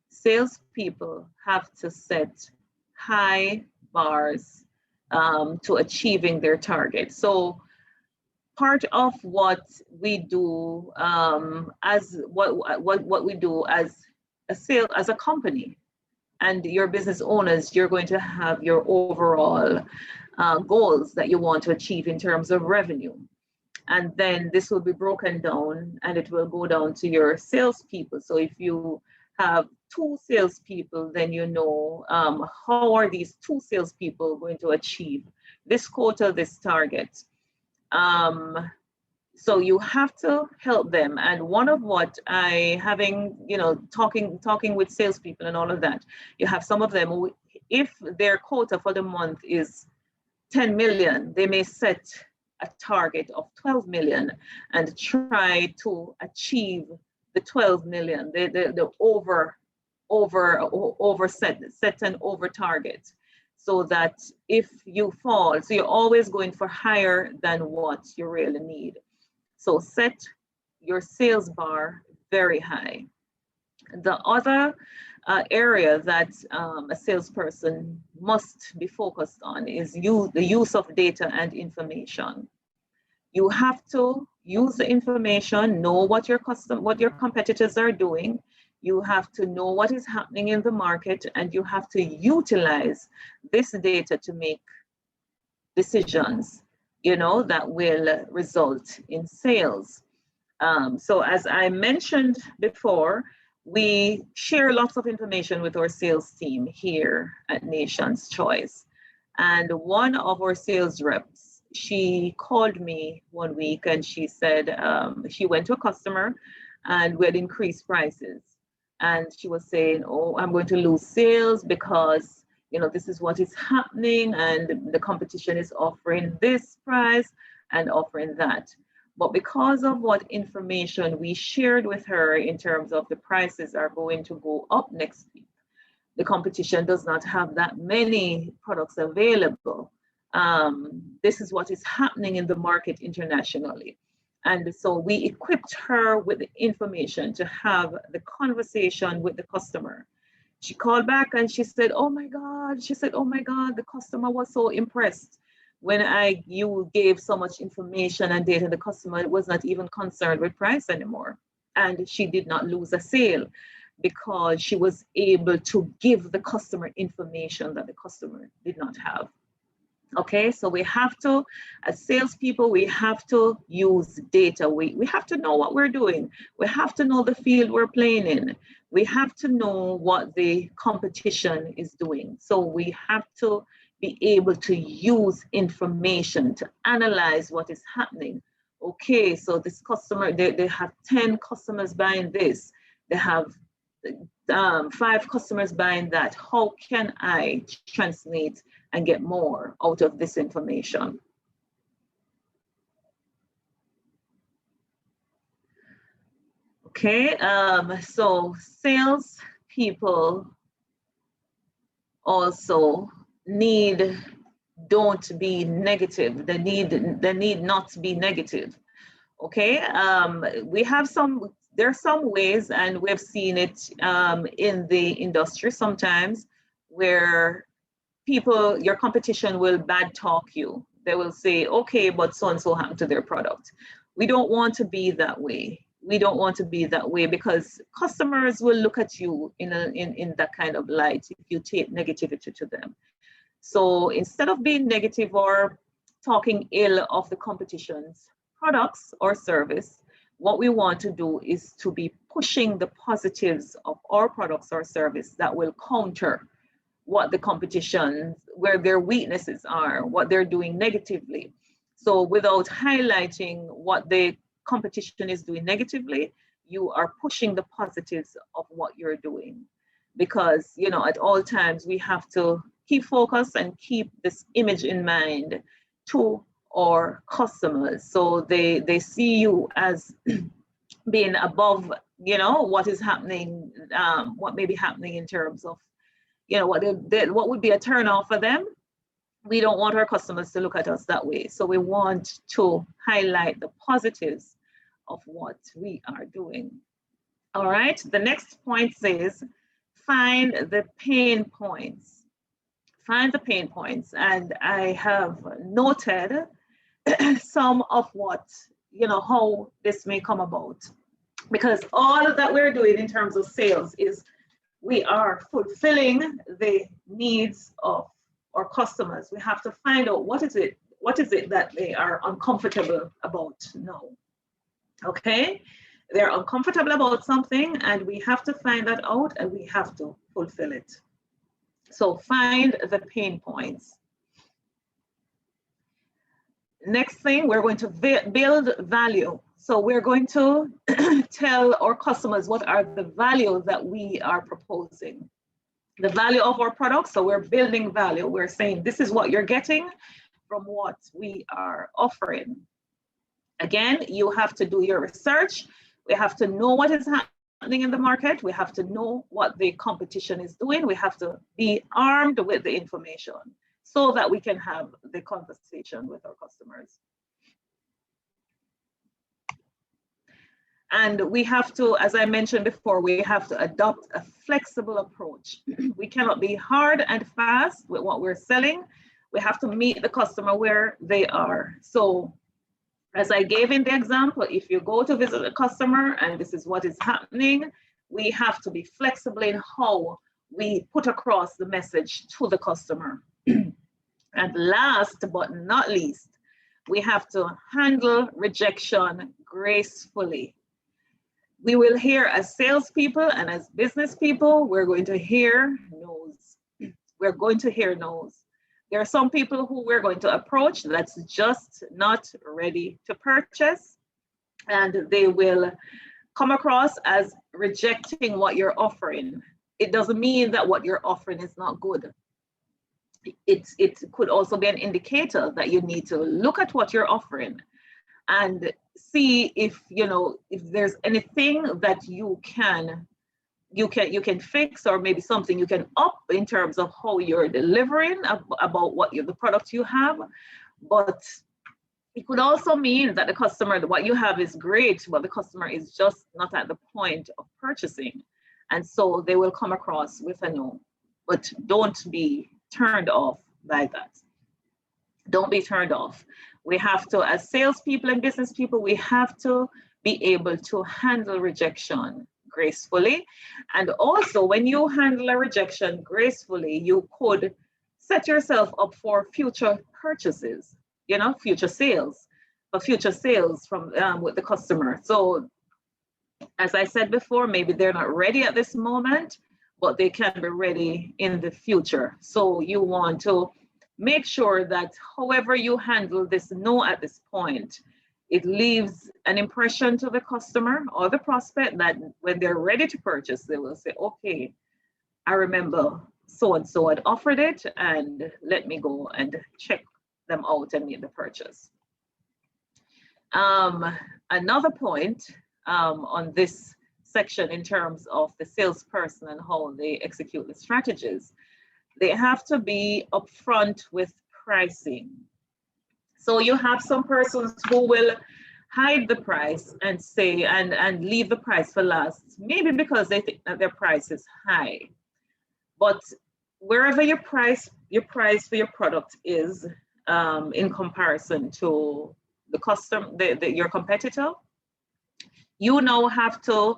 Salespeople have to set high bars to achieving their target. So part of what we do as what we do as a company, and your business owners, you're going to have your overall goals that you want to achieve in terms of revenue. And then this will be broken down and it will go down to your salespeople. So if you have 2 salespeople, then you know how are these 2 salespeople going to achieve this quota, this target. So you have to help them. And one of what talking with salespeople and all of that, you have some of them, if their quota for the month is 10 million, they may set a target of 12 million and try to achieve the 12 million, the set an over target, so that if you fall, so you're always going for higher than what you really need. So set your sales bar very high. The other area that a salesperson must be focused on is the use of data and information. You have to use the information, know what your competitors are doing. You have to know what is happening in the market, and you have to utilize this data to make decisions, that will result in sales. So as I mentioned before, we share lots of information with our sales team here at Nation's Choice. And one of our sales reps, she called me one week and she said she went to a customer and we had increased prices. And she was saying, oh, I'm going to lose sales because this is what is happening and the competition is offering this price and offering that. But because of what information we shared with her in terms of the prices are going to go up next week, the competition does not have that many products available. This is what is happening in the market internationally. And so we equipped her with the information to have the conversation with the customer. She called back and she said, oh my God, the customer was so impressed when you gave so much information and data. The customer was not even concerned with price anymore. And she did not lose a sale because she was able to give the customer information that the customer did not have. Okay, so we have to, as salespeople, we have to use data. We have to know what we're doing. We have to know the field we're playing in. We have to know what the competition is doing. So we have to be able to use information to analyze what is happening. Okay, so this customer, they have 10 customers buying this. They have 5 customers buying that. How can I translate and get more out of this information? Okay, so sales people also don't be negative. They need not to be negative. Okay, there are some ways, and we've seen it in the industry sometimes, where your competition will bad talk you. They will say, okay, but so-and-so happened to their product. We don't want to be that way. We don't want to be that way because customers will look at you in that kind of light if you take negativity to them. So instead of being negative or talking ill of the competition's products or service, what we want to do is to be pushing the positives of our products or service that will counter what the competition, where their weaknesses are, what they're doing negatively. So without highlighting what the competition is doing negatively, you are pushing the positives of what you're doing. Because, you know, at all times we have to keep focus and keep this image in mind to our customers. So they see you as being above, you know, what is happening, what may be happening in terms of, you know, what would be a turn off for them. We don't want our customers to look at us that way. So we want to highlight the positives of what we are doing. All right, the next point says, find the pain points. Find the pain points. And I have noted some of what, you know, how this may come about. Because all of that we're doing in terms of sales is we are fulfilling the needs of our customers. We have to find out what is it that they are uncomfortable about now. Okay, they're uncomfortable about something and we have to find that out and we have to fulfill it. So find the pain points. Next thing, we're going to build value. So we're going to tell our customers what are the values that we are proposing. The value of our products, so we're building value. We're saying this is what you're getting from what we are offering. Again, you have to do your research. We have to know what is happening in the market. We have to know what the competition is doing. We have to be armed with the information so that we can have the conversation with our customers. And we have to, as I mentioned before, we have to adopt a flexible approach. We cannot be hard and fast with what we're selling. We have to meet the customer where they are. So as I gave in the example, if you go to visit a customer and this is what is happening, we have to be flexible in how we put across the message to the customer. And last but not least, we have to handle rejection gracefully. We will hear as salespeople and as business people, we're going to hear no's. We're going to hear no's. There are some people who we're going to approach that's just not ready to purchase, and they will come across as rejecting what you're offering. It doesn't mean that what you're offering is not good. It could also be an indicator that you need to look at what you're offering and see if, you know, if there's anything that you can fix, or maybe something you can up in terms of how you're delivering about what the product you have. But it could also mean that the customer, what you have is great, but the customer is just not at the point of purchasing. And so they will come across with a no. But don't be turned off by that. Don't be turned off. We have to, as salespeople and business people, we have to be able to handle rejection gracefully. And also, when you handle a rejection gracefully, you could set yourself up for future purchases, you know, future sales from with the customer. So as I said before, maybe they're not ready at this moment, but they can be ready in the future. So you want to make sure that however you handle this no at this point, it leaves an impression to the customer or the prospect that when they're ready to purchase, they will say, okay, I remember so-and-so had offered it, and let me go and check them out and make the purchase. Another point on this section in terms of the salesperson and how they execute the strategies, they have to be upfront with pricing. So you have some persons who will hide the price and say, and leave the price for last, maybe because they think that their price is high. But wherever your price for your product is, in comparison to your competitor, you now have to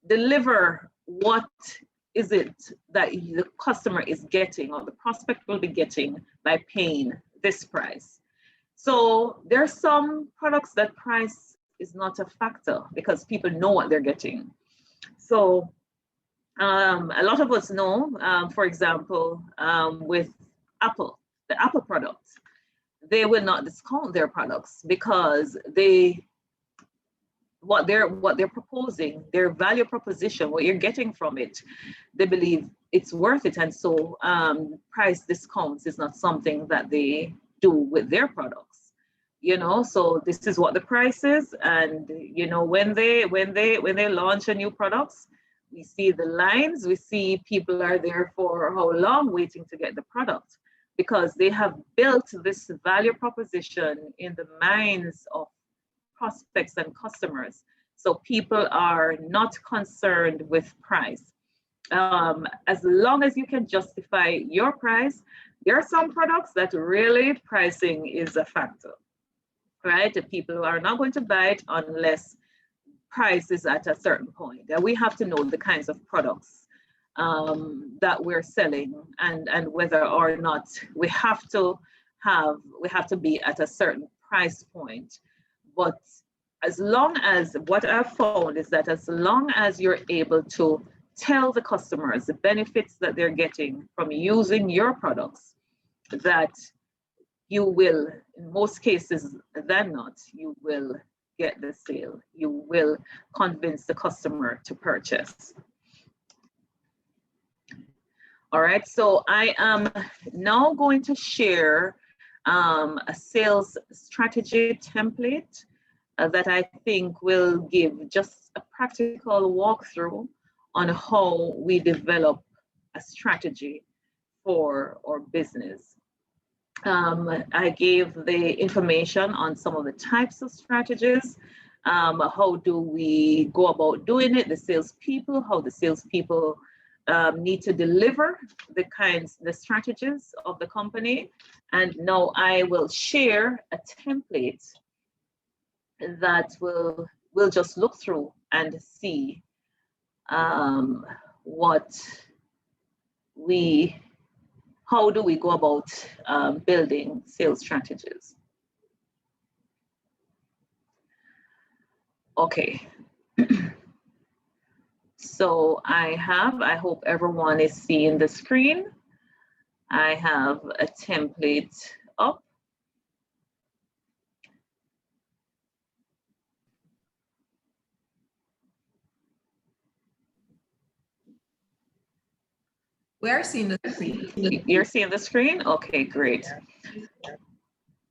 deliver what is it that the customer is getting or the prospect will be getting by paying this price. So there are some products that price is not a factor because people know what they're getting. So a lot of us know, for example, with Apple, the Apple products, they will not discount their products because what they're proposing, their value proposition, what you're getting from it, they believe it's worth it. And so price discounts is not something that they do with their products, you know. So this is what the price is. And you know, when they launch a new products, we see the lines, we see people are there for how long waiting to get the product, because they have built this value proposition in the minds of prospects and customers. So people are not concerned with price. As long as you can justify your price, there are some products that really pricing is a factor, right? The people are not going to buy it unless price is at a certain point. And we have to know the kinds of products that we're selling and whether or not we have to be at a certain price point. But as long as, what I've found is that as long as you're able to tell the customers the benefits that they're getting from using your products, that you will, in most cases than not, you will get the sale. You will convince the customer to purchase. All right, so I am now going to share a sales strategy template that I think will give just a practical walkthrough on how we develop a strategy for our business. I gave the information on some of the types of strategies. How do we go about doing it? The salespeople, how the salespeople need to deliver the strategies of the company. And now I will share a template that we'll just look through and see how do we go about building sales strategies. Okay. So I hope everyone is seeing the screen. I have a template up. We are seeing the screen. You're seeing the screen? Okay, great.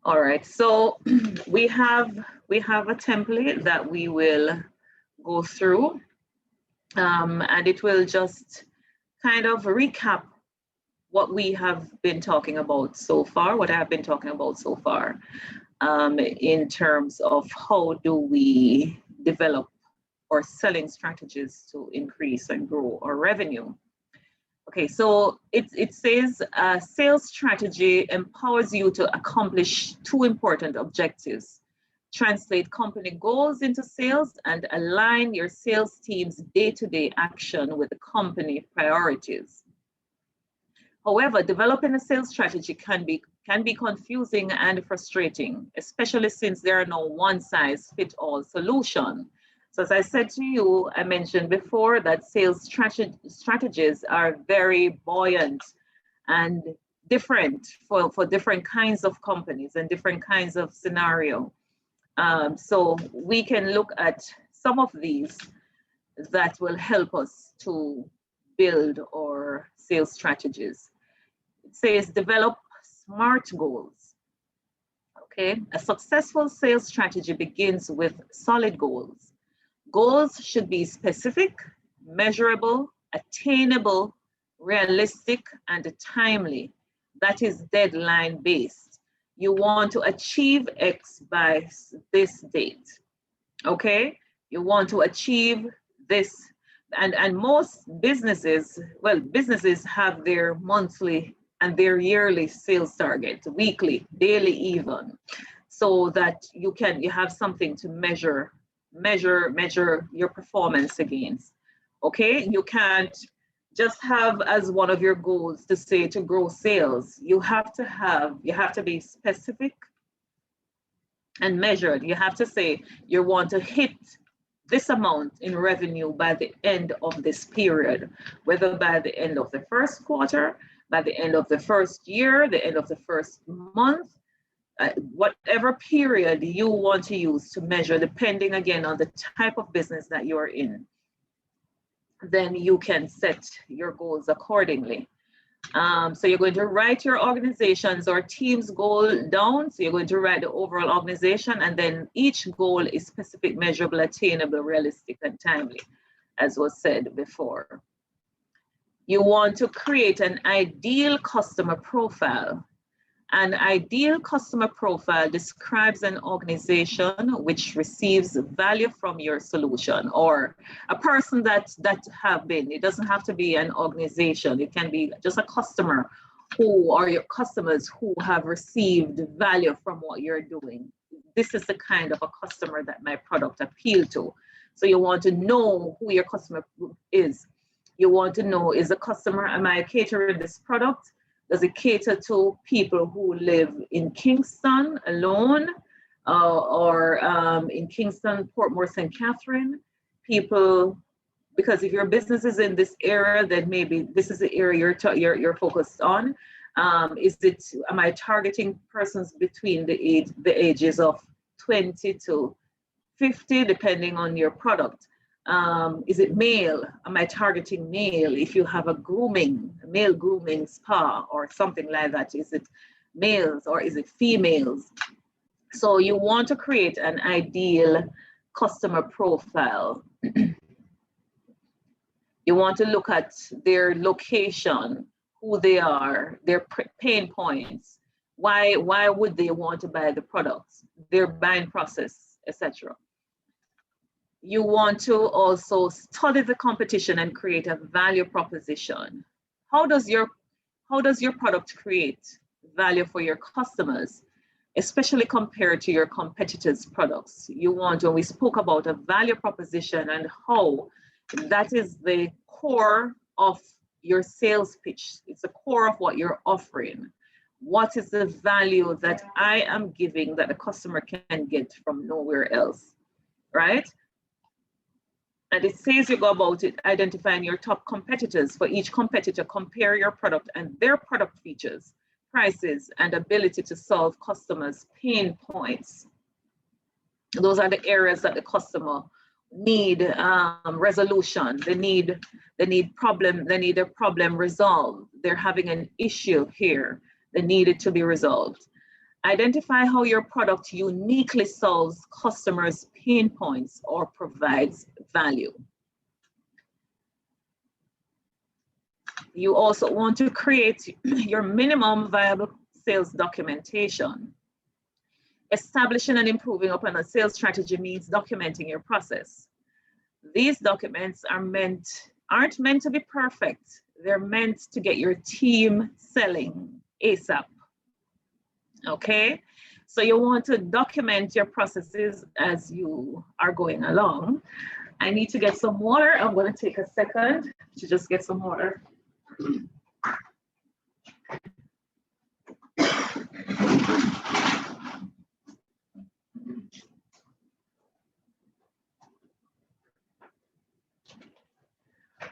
All right, so we have a template that we will go through, and it will just kind of recap what we have been talking about so far, what I've been talking about so far, in terms of how do we develop our selling strategies to increase and grow our revenue. Okay, so it says sales strategy empowers you to accomplish two important objectives: translate company goals into sales and align your sales team's day-to-day action with the company priorities. However, developing a sales strategy can be confusing and frustrating, especially since there are no one-size-fits-all solution. So as I said to you, I mentioned before that sales strategies are very buoyant and different for different kinds of companies and different kinds of scenario. So we can look at some of these that will help us to build our sales strategies. It says develop SMART goals. Okay, a successful sales strategy begins with solid goals. Goals should be specific, measurable, attainable, realistic, and timely. That is deadline based. You want to achieve X by this date. Okay, you want to achieve this. And most businesses, well, businesses have their monthly and their yearly sales target, weekly, daily even, so that you have something to measure your performance against. Okay, you can't just have as one of your goals to say to grow sales. You have to be specific and measured. You have to say you want to hit this amount in revenue by the end of this period, whether by the end of the first quarter, by the end of the first year, the end of the first month, whatever period you want to use to measure, depending again on the type of business that you're in, then you can set your goals accordingly. So you're going to write your organization's or team's goal down. So you're going to write the overall organization, and then each goal is specific, measurable, attainable, realistic, and timely, as was said before. You want to create an ideal customer profile. An ideal customer profile describes an organization which receives value from your solution, or a person that have been. It doesn't have to be an organization. It can be just a customer or your customers who have received value from what you're doing. This is the kind of a customer that my product appeals to. So you want to know who your customer is. You want to know, is the customer, am I catering this product? Does it cater to people who live in Kingston alone, or in Kingston, Portmore, St. Catherine? People, because if your business is in this area, then maybe this is the area you're focused on. Am I targeting persons between the ages of 20 to 50, depending on your product? Is it male? Am I targeting male? If you have a male grooming spa or something like that, is it males or is it females? So you want to create an ideal customer profile. You want to look at their location, who they are, their pain points. Why would they want to buy the products, their buying process, etc. You want to also study the competition and create a value proposition. How does your product create value for your customers, especially compared to your competitors' products? You want, when we spoke about a value proposition and how that is the core of your sales pitch. It's the core of what you're offering. What is the value that I am giving that the customer can get from nowhere else, right? And it says you go about it identifying your top competitors. For each competitor, compare your product and their product features, prices, and ability to solve customers' pain points. Those are the areas that the customer need resolution. They need a problem resolved. They're having an issue here. They need it to be resolved. Identify how your product uniquely solves customers' pain points or provides value. You also want to create your minimum viable sales documentation. Establishing and improving upon a sales strategy means documenting your process. These documents aren't meant to be perfect. They're meant to get your team selling ASAP. Okay, so you want to document your processes as you are going along. I need to get some water. I'm going to take a second to just get some water.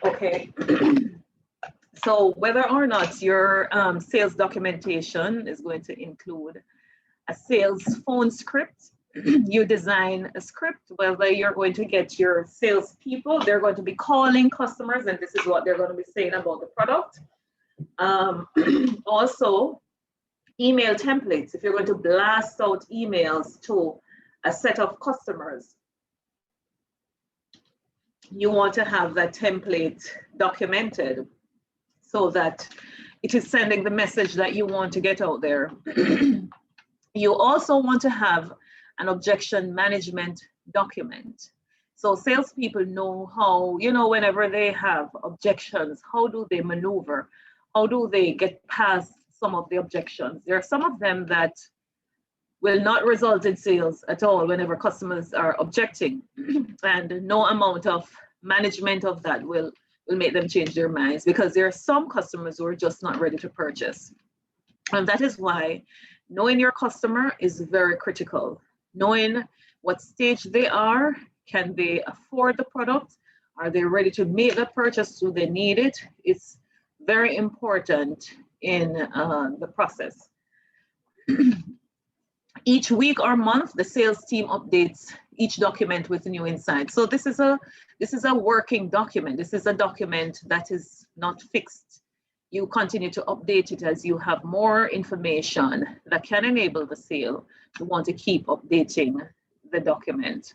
Okay. So whether or not your sales documentation is going to include a sales phone script, you design a script, whether you're going to get your sales people, they're going to be calling customers and this is what they're going to be saying about the product. Also, email templates. If you're going to blast out emails to a set of customers, you want to have that template documented so that it is sending the message that you want to get out there. You also want to have an objection management document. So salespeople know how, whenever they have objections, how do they maneuver? how do they get past some of the objections? There are some of them that will not result in sales at all whenever customers are objecting, and no amount of management of that will make them change their minds, because there are some customers who are just not ready to purchase. And that is why knowing your customer is very critical. Knowing what stage they are, can they afford the product? Are they ready to make the purchase? Do they need it? It's very important in the process. Each week or month, the sales team updates each document with new insights. So this is a working document. This is a document that is not fixed. You continue to update it as you have more information that can enable the sale. You want to keep updating the document.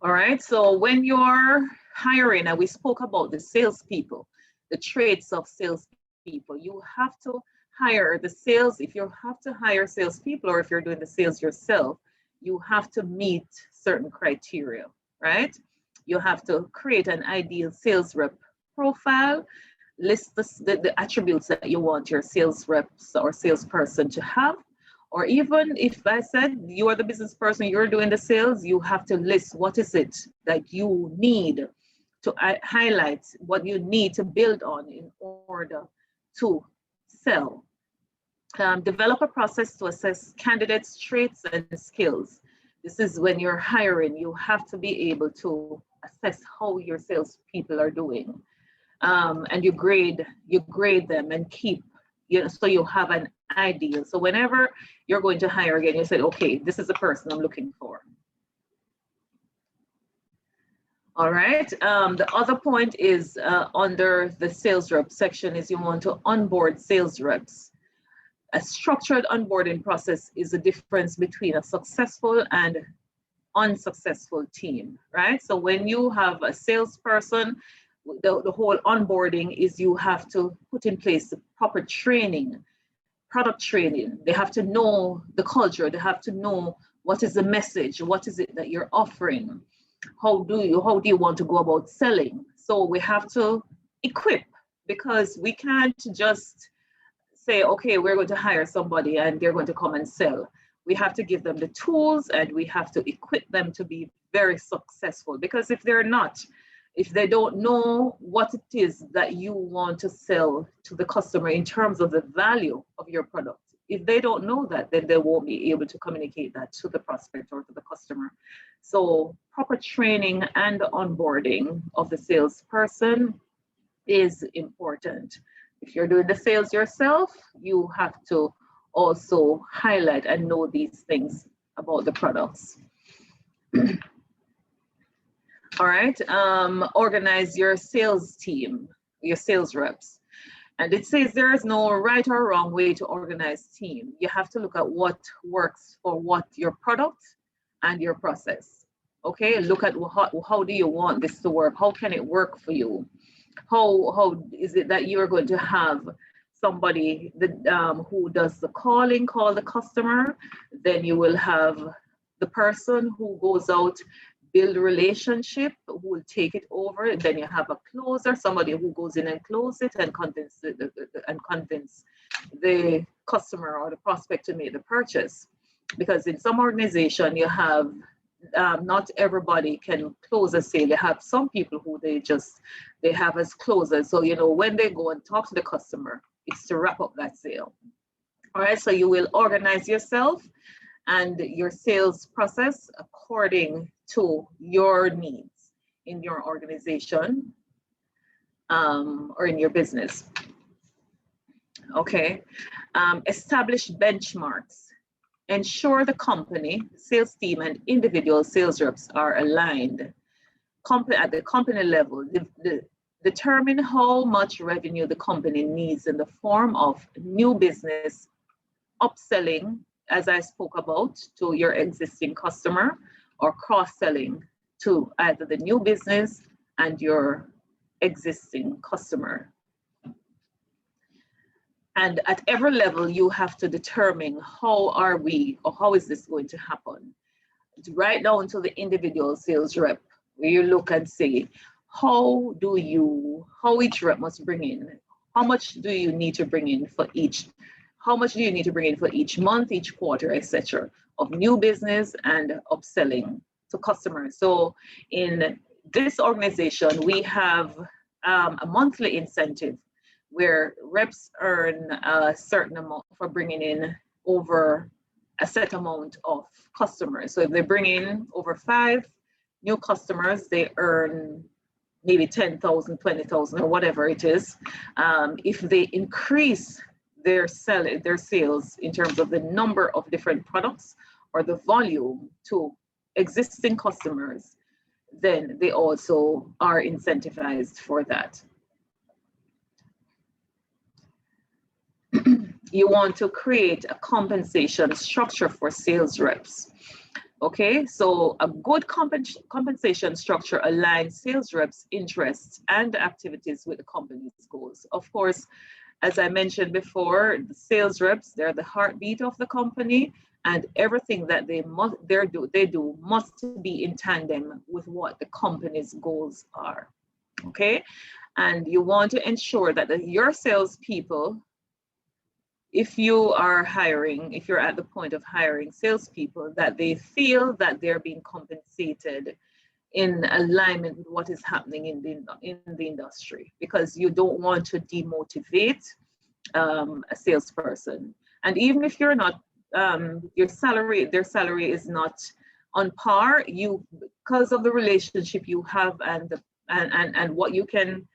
All right, so when you're hiring, and we spoke about the salespeople, the traits of salespeople, you have to hire the sales. If you have to hire salespeople, or if you're doing the sales yourself, you have to meet certain criteria, right? You have to create an ideal sales rep profile, list the attributes that you want your sales reps or salesperson to have. Or even if I said you are the business person, you're doing the sales, you have to list what is it that you need to highlight, what you need to build on in order to sell. Develop a process to assess candidates' traits and skills. This is when you're hiring, you have to be able to assess how your salespeople are doing. And you grade them and keep, so you have an idea. So whenever you're going to hire again, you said, okay, this is the person I'm looking for. All right, the other point is under the sales rep section is you want to onboard sales reps. A structured onboarding process is the difference between a successful and unsuccessful team, right? So when you have a salesperson, the whole onboarding is you have to put in place the proper training, product training. They have to know the culture. They have to know what is the message, what is it that you're offering. How do you want to go about selling? So we have to equip, because we can't just say, okay, we're going to hire somebody and they're going to come and sell. We have to give them the tools and we have to equip them to be very successful, because if they don't know what it is that you want to sell to the customer in terms of the value of your product, if they don't know that, then they won't be able to communicate that to the prospect or to the customer. So proper training and onboarding of the salesperson is important. If you're doing the sales yourself, you have to also highlight and know these things about the products. All right, organize your sales team, your sales reps. And it says there is no right or wrong way to organize team. You have to look at what works for what your product and your process. Okay, look at how do you want this to work? How can it work for you? How is it that you're going to have somebody that, who does the call the customer? Then you will have the person who goes out, build a relationship, who will take it over. Then you have a closer, somebody who goes in and close it and convince the customer or the prospect to make the purchase. Because in some organization you have not everybody can close a sale. You have some people who they have as closers. So when they go and talk to the customer, it's to wrap up that sale. All right, so you will organize yourself and your sales process according to your needs in your organization or in your business. Okay, establish benchmarks. Ensure the company, sales team, and individual sales reps are aligned. At the company level, determine how much revenue the company needs in the form of new business, upselling, as I spoke about, to your existing customer, or cross-selling to either the new business and your existing customer. And at every level, you have to determine how is this going to happen? Right down to the individual sales rep, where you look and say, how each rep must bring in, How much do you need to bring in for each? How much do you need to bring in for each month, each quarter, etc., of new business and upselling to customers? So in this organization, we have a monthly incentive where reps earn a certain amount for bringing in over a set amount of customers. So if they bring in over 5 new customers, they earn maybe 10,000, 20,000, or whatever it is. If they increase their sales in terms of the number of different products or the volume to existing customers, then they also are incentivized for that. You want to create a compensation structure for sales reps. Okay, so a good compensation structure aligns sales reps' interests and activities with the company's goals. Of course, as I mentioned before, the sales reps, they're the heartbeat of the company, and everything that they do must be in tandem with what the company's goals are. Okay, and you want to ensure that your salespeople, if you are hiring, if you're at the point of hiring salespeople, that they feel that they're being compensated in alignment with what is happening in the industry, because you don't want to demotivate a salesperson. And even if you're not, their salary is not on par, because of the relationship you have and what you can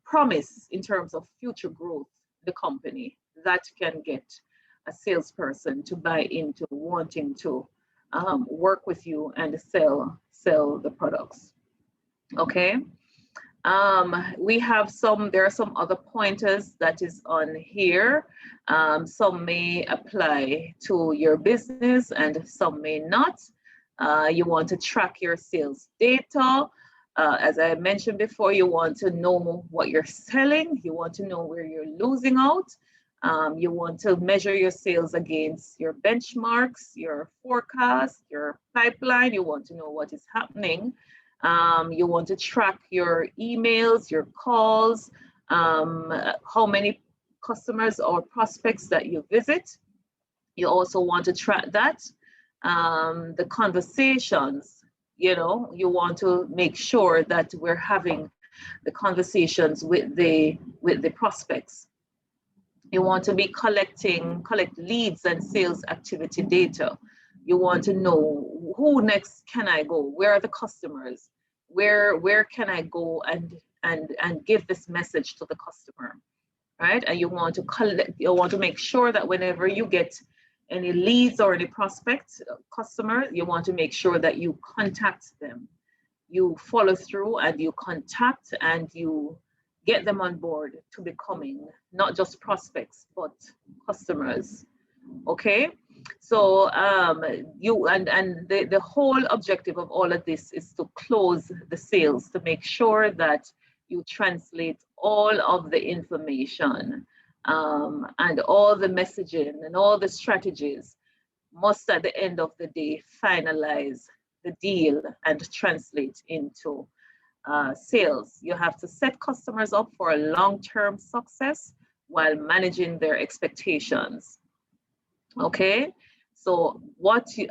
promise in terms of future growth, the company, that can get a salesperson to buy into wanting to work with you and sell the products. Okay. There are some other pointers that is on here. Some may apply to your business and some may not. You want to track your sales data. As I mentioned before, you want to know what you're selling. You want to know where you're losing out. You want to measure your sales against your benchmarks, your forecast, your pipeline. You want to know what is happening. You want to track your emails, your calls, how many customers or prospects that you visit. You also want to track that. The conversations, you want to make sure that we're having the conversations with the prospects. You want to be collect leads and sales activity data. You want to know who next can I go? Where are the customers? Where can I go and give this message to the customer, right? And you want to make sure that whenever you get any leads or any prospects, customer, you want to make sure that you contact them. You follow through and you contact and you get them on board to becoming not just prospects, but customers. Okay, so the whole objective of all of this is to close the sales, to make sure that you translate all of the information and all the messaging and all the strategies must at the end of the day finalize the deal and translate into sales. You have to set customers up for a long-term success while managing their expectations. Okay, so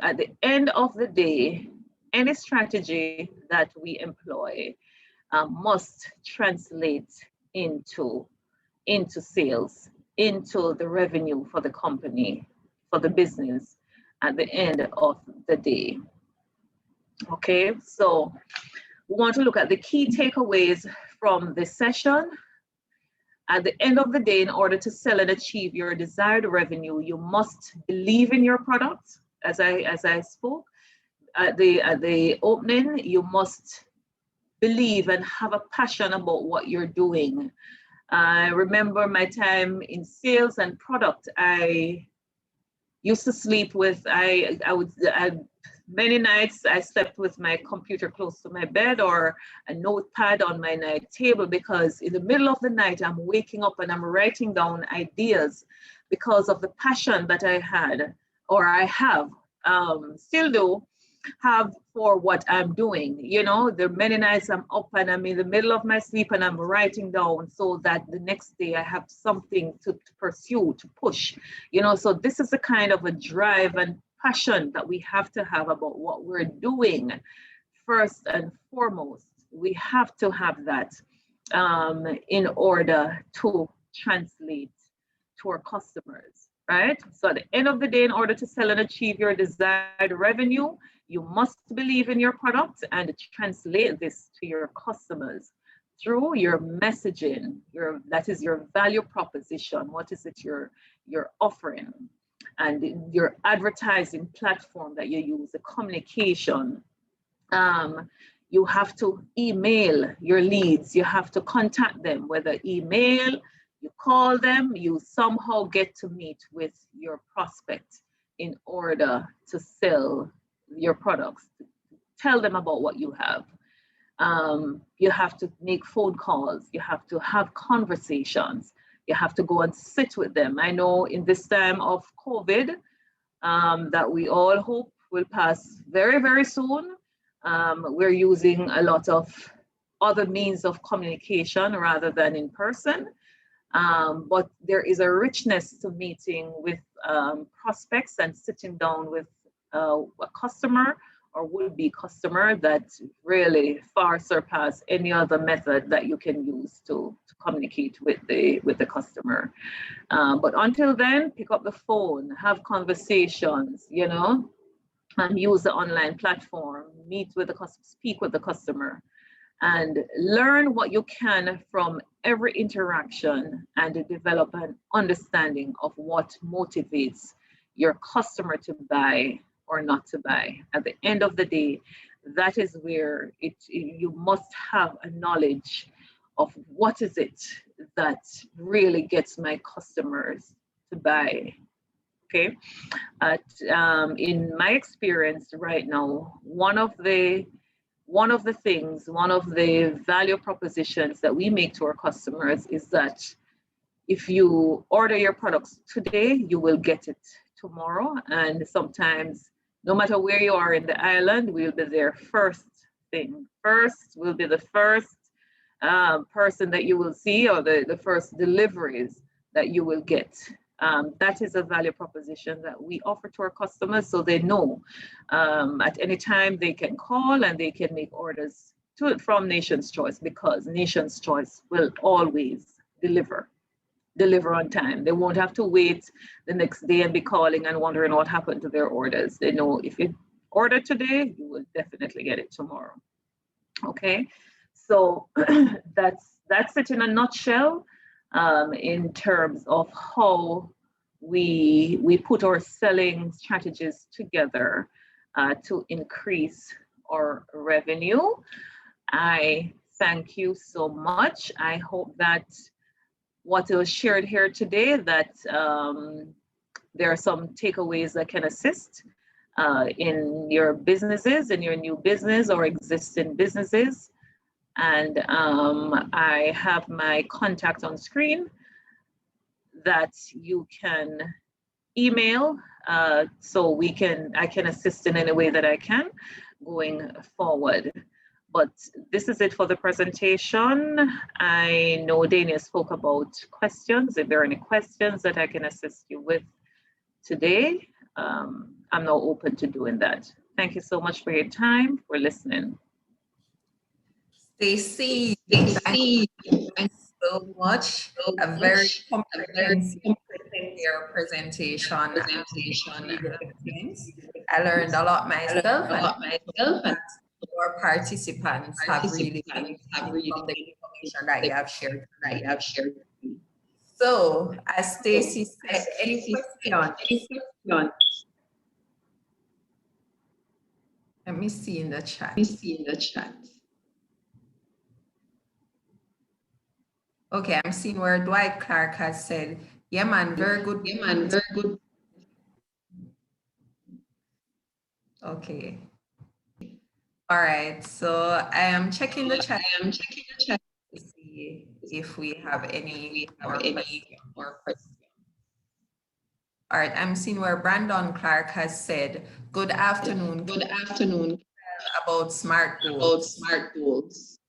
at the end of the day, any strategy that we employ must translate into sales, into the revenue for the company, for the business at the end of the day. Okay, so we want to look at the key takeaways from this session. At the end of the day, in order to sell and achieve your desired revenue, you must believe in your product. As I spoke at the opening, you must believe and have a passion about what you're doing. I remember my time in sales and product. I used to sleep with, many nights I slept with my computer close to my bed or a notepad on my night table, because in the middle of the night I'm waking up and I'm writing down ideas because of the passion that I had, or I have, still do, have for what I'm doing. You know, there are many nights I'm up and I'm in the middle of my sleep and I'm writing down so that the next day I have something to pursue, to push, you know. So this is a kind of a drive and passion that we have to have about what we're doing. First and foremost, we have to have that in order to translate to our customers, right? So at the end of the day, in order to sell and achieve your desired revenue, you must believe in your product and translate this to your customers through your messaging, that is your value proposition. What is it you're offering? And your advertising platform that you use, the communication. You have to email your leads. You have to contact them, whether email, you call them, you somehow get to meet with your prospect in order to sell your products. Tell them about what you have. You have to make phone calls. You have to have conversations. You have to go and sit with them. I know in this time of COVID that we all hope will pass very, very soon. We're using a lot of other means of communication rather than in person. But there is a richness to meeting with prospects and sitting down with a customer or would-be customer that really far surpass any other method that you can use to communicate with the customer. But until then, pick up the phone, have conversations, you know, and use the online platform, meet with the customer, speak with the customer, and learn what you can from every interaction and develop an understanding of what motivates your customer to buy or not to buy. At the end of the day, that is where you must have a knowledge of what is it that really gets my customers to buy. Okay, in my experience right now, one of the value propositions that we make to our customers is that if you order your products today, you will get it tomorrow. And sometimes, no matter where you are in the island, we'll be there first thing. First, we'll be the first person that you will see, or the first deliveries that you will get. That is a value proposition that we offer to our customers, so they know at any time they can call and they can make orders from Nation's Choice, because Nation's Choice will always deliver on time. They won't have to wait the next day and be calling and wondering what happened to their orders. They know if you order today, you will definitely get it tomorrow. Okay, so that's it in a nutshell. In terms of how we put our selling strategies together to increase our revenue. I thank you so much. I hope that what was shared here today, that there are some takeaways that can assist in your businesses, in your new business or existing businesses. And I have my contact on screen that you can email, so I can assist in any way that I can going forward. But this is it for the presentation. I know Dania spoke about questions. If there are any questions that I can assist you with today, I'm now open to doing that. Thank you so much for your time, for listening. Stacey, thank you so much. A very comprehensive presentation. I learned a lot myself, and your participants have really benefited from the information that you have shared. So, as Stacey said, any question? Let me see in the chat. Okay, I'm seeing where Dwight Clark has said, yeah, man, very good. Okay. All right, so I am checking the chat to see if we have any more questions. All right, I'm seeing where Brandon Clark has said, good afternoon. Good afternoon. About SMART goals. About SMART goals.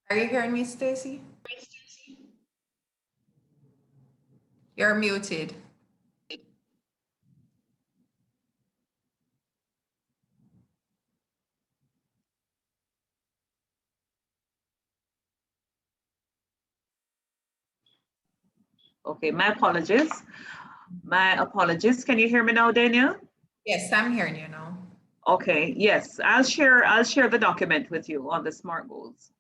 Are you hearing me, Stacy? You're muted. Okay, my apologies. My apologies. Can you hear me now, Daniel? Yes, I'm hearing you now. Okay, yes, I'll share the document with you on the SMART goals.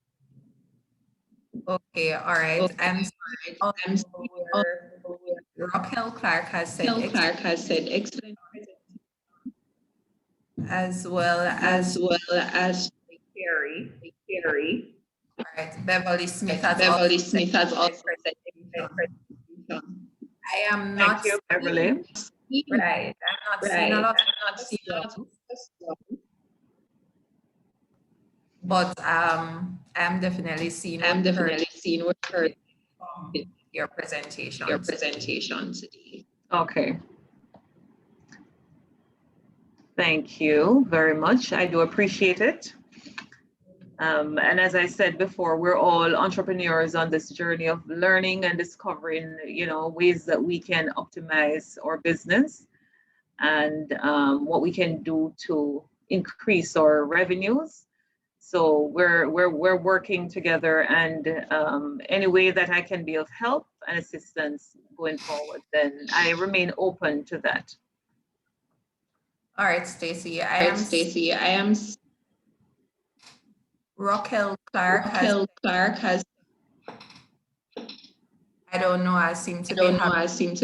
Okay, all right. Okay, I'm Raquel Clark has said excellent, as well as Carrie. All right, Beverly Smith has Beverly also Smith has also said I am Thank not you, Beverly. Right, I'm not seeing a lot of but I'm definitely seeing what her your presentation today. Okay. Thank you very much. I do appreciate it. And as I said before, we're all entrepreneurs on this journey of learning and discovering, ways that we can optimize our business and what we can do to increase our revenues. So we're working together, and any way that I can be of help and assistance going forward, then I remain open to that. All right, Stacy. I am Raquel Clark has I don't know, I seem to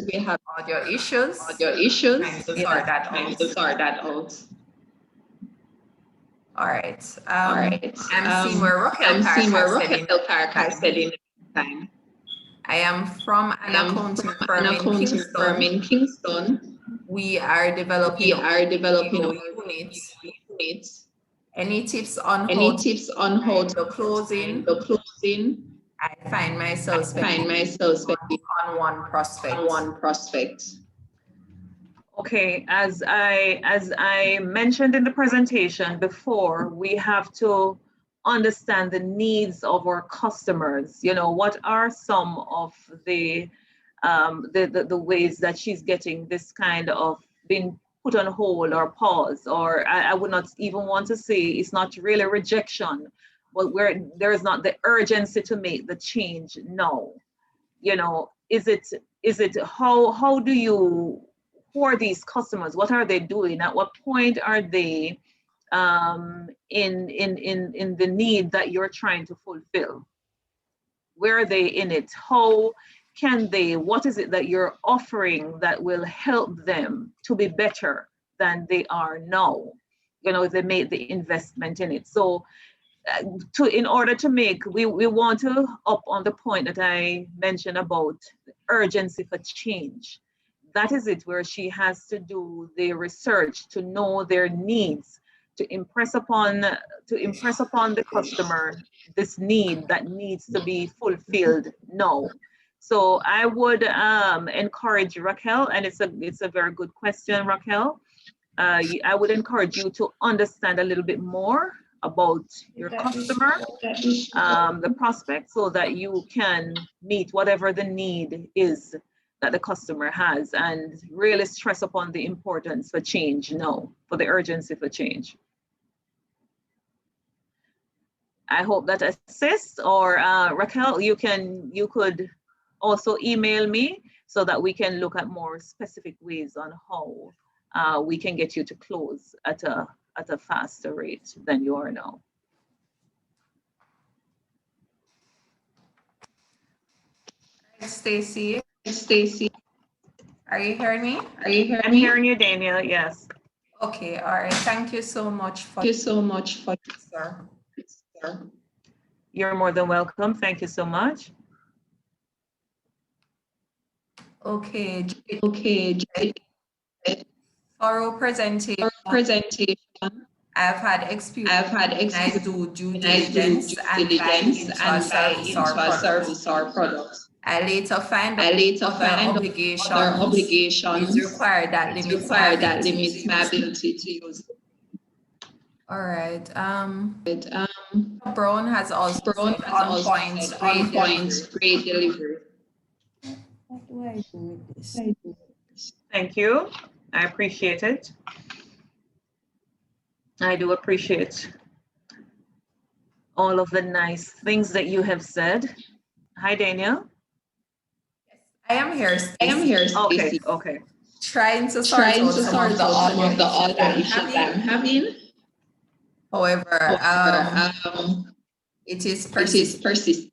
be having audio issues. Trying to sort that out. All right. I'm seeing where Raquel Clark has said in the time. I am from an accounting firm in Kingston. We are developing units. Any tips on how the closing? I find myself spending on one prospect. Okay, as I mentioned in the presentation before, we have to understand the needs of our customers. What are some of the ways that she's getting this kind of being put on hold or pause, or I would not even want to say it's not really rejection, but where there is not the urgency to make the change now. Is it how do you, who are these customers? What are they doing? At what point are they in the need that you're trying to fulfill? Where are they in it? How can they, what is it that you're offering that will help them to be better than they are now? If they made the investment in it. So in order to make, we want to up on the point that I mentioned about the urgency for change. That is it, where she has to do the research to know their needs, to impress upon the customer this need that needs to be fulfilled now. So I would encourage Raquel, and it's a very good question, Raquel. I would encourage you to understand a little bit more about your customer, the prospect, so that you can meet whatever the need is that the customer has, and really stress upon the importance for change now, for the urgency for change. I hope that assists. Or Raquel, you could also email me so that we can look at more specific ways on how we can get you to close at a faster rate than you are now. Stacy, are you hearing me? I'm hearing you, Daniel. Yes. Okay. All right. Thank you so much for sir. You're more than welcome. Thank you so much. Okay. Thorough presentation. I've had experience when I do due diligence and buy into a service or product. I later find out other obligations is required that limits my ability to use. All right. Brown has also said on point, great delivery. What do I do with this? Thank you. I appreciate it. I do appreciate all of the nice things that you have said. Hi, Daniel. Yes, I am here, Stacy. Okay. Trying to sort out some of the other issues that I'm having. However, it is persistent.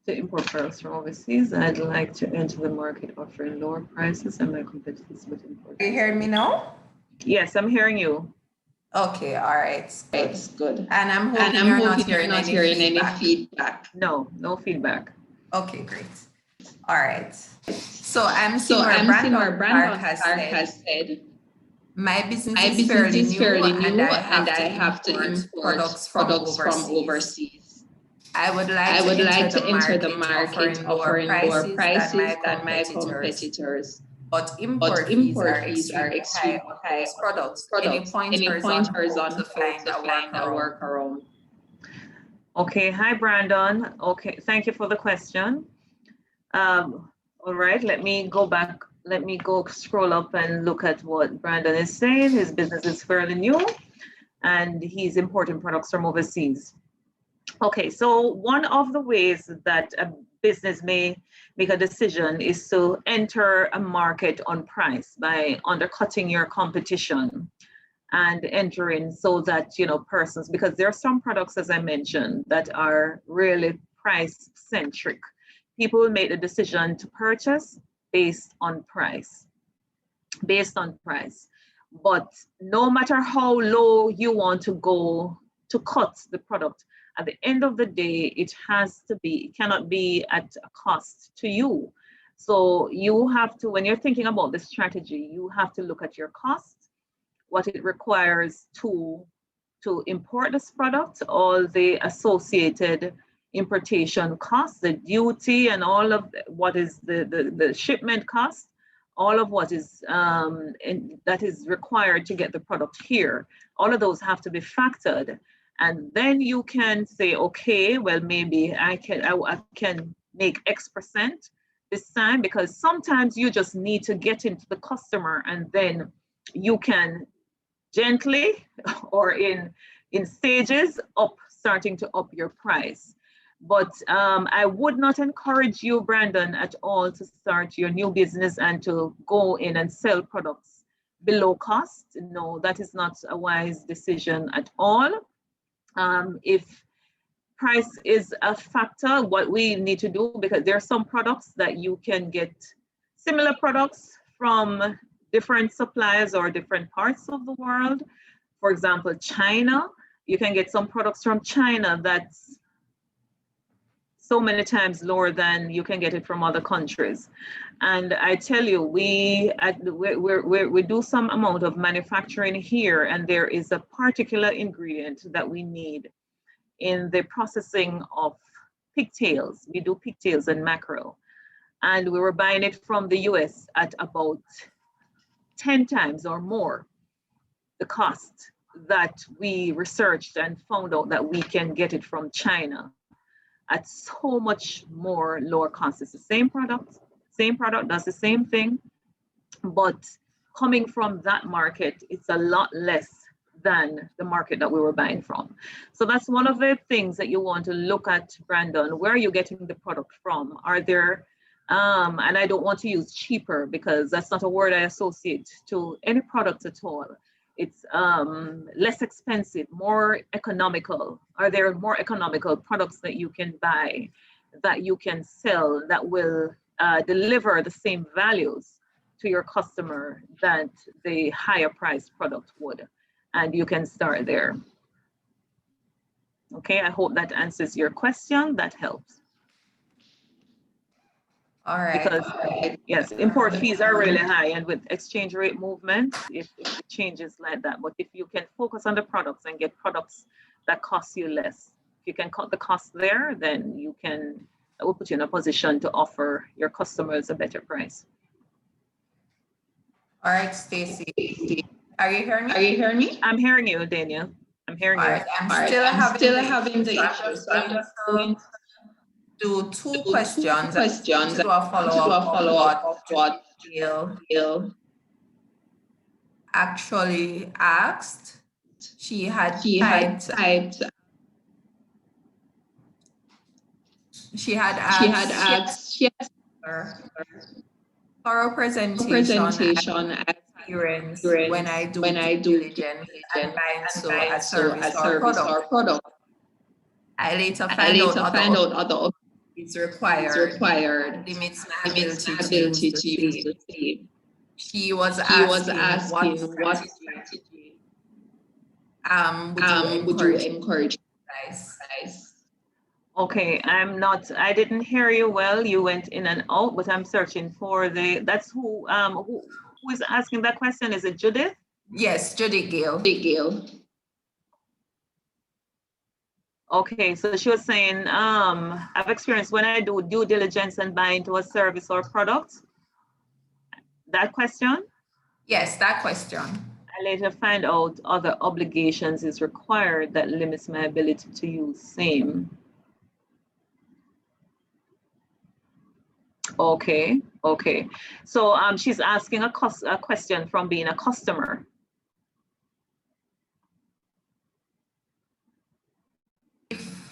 To import products from overseas, I'd like to enter the market offering lower prices and my competitors with import. Are you hearing me now? Yes, I'm hearing you. Okay, all right. It's good. And I'm hoping you're not hearing any feedback. No feedback. Okay, great. All right. So I'm seeing where Brandon Clark has said, my business is fairly new and I have to import products from overseas. I would like to enter the market offering lower prices than my competitors. But import fees are extremely high on those products. Any pointers on how to find a workaround? Okay, hi Brandon. Okay, thank you for the question. All right, let me go back. Let me go scroll up and look at what Brandon is saying. His business is fairly new and he's importing products from overseas. Okay, so one of the ways that a business may make a decision is to enter a market on price by undercutting your competition and entering so that, you know, persons, because there are some products, as I mentioned, that are really price centric. People will make the decision to purchase based on price. But no matter how low you want to go to cut the product, at the end of the day, it cannot be at a cost to you. So you have to, when you're thinking about the strategy, you have to look at your cost, what it requires to import this product, all the associated importation costs, the duty and all of what is the shipment cost, all of what is that is required to get the product here. All of those have to be factored. And then you can say, okay, well, maybe I can make X% this time, because sometimes you just need to get into the customer and then you can gently or in stages starting to up your price. But I would not encourage you, Brandon, at all to start your new business and to go in and sell products below cost. No, that is not a wise decision at all. If price is a factor, what we need to do, because there are some products that you can get similar products from different suppliers or different parts of the world. For example, China, you can get some products from China that's so many times lower than you can get it from other countries. And I tell you, we do some amount of manufacturing here, and there is a particular ingredient that we need in the processing of pigtails. We do pigtails and mackerel. And we were buying it from the US at about 10 times or more the cost that we researched and found out that we can get it from China at so much more lower cost. It's the same product does the same thing, but coming from that market, it's a lot less than the market that we were buying from. So that's one of the things that you want to look at, Brandon. Where are you getting the product from? Are there, and I don't want to use cheaper because that's not a word I associate to any product at all. It's less expensive, more economical. Are there more economical products that you can buy, that you can sell, that will deliver the same values to your customer that the higher priced product would? And you can start there. Okay, I hope that answers your question. That helps. All right. Because yes, import fees are really high, and with exchange rate movement, if it changes like that. But if you can focus on the products and get products that cost you less, if you can cut the cost there, then you can, that will put you in a position to offer your customers a better price. All right, Stacy. Are you hearing me? Are you hearing me? I'm hearing you, Daniel. I'm hearing you. I'm still having the issue. So I'm just going to do two questions. To do a follow-up of what Gail actually asked. She had typed thorough presentation and experience when I do due diligence and buying a service or product. I later find out other is required limits my ability to use the same. She was asking what strategy would you encourage guys? Okay, I didn't hear you well. You went in and out, but I'm searching for that's who is asking that question. Is it Judith? Yes, Judith Gale. Okay, so she was saying, I've experienced when I do due diligence and buy into a service or product. That question? Yes, that question. I later find out other obligations is required that limits my ability to use same. Okay. So she's asking a question from being a customer.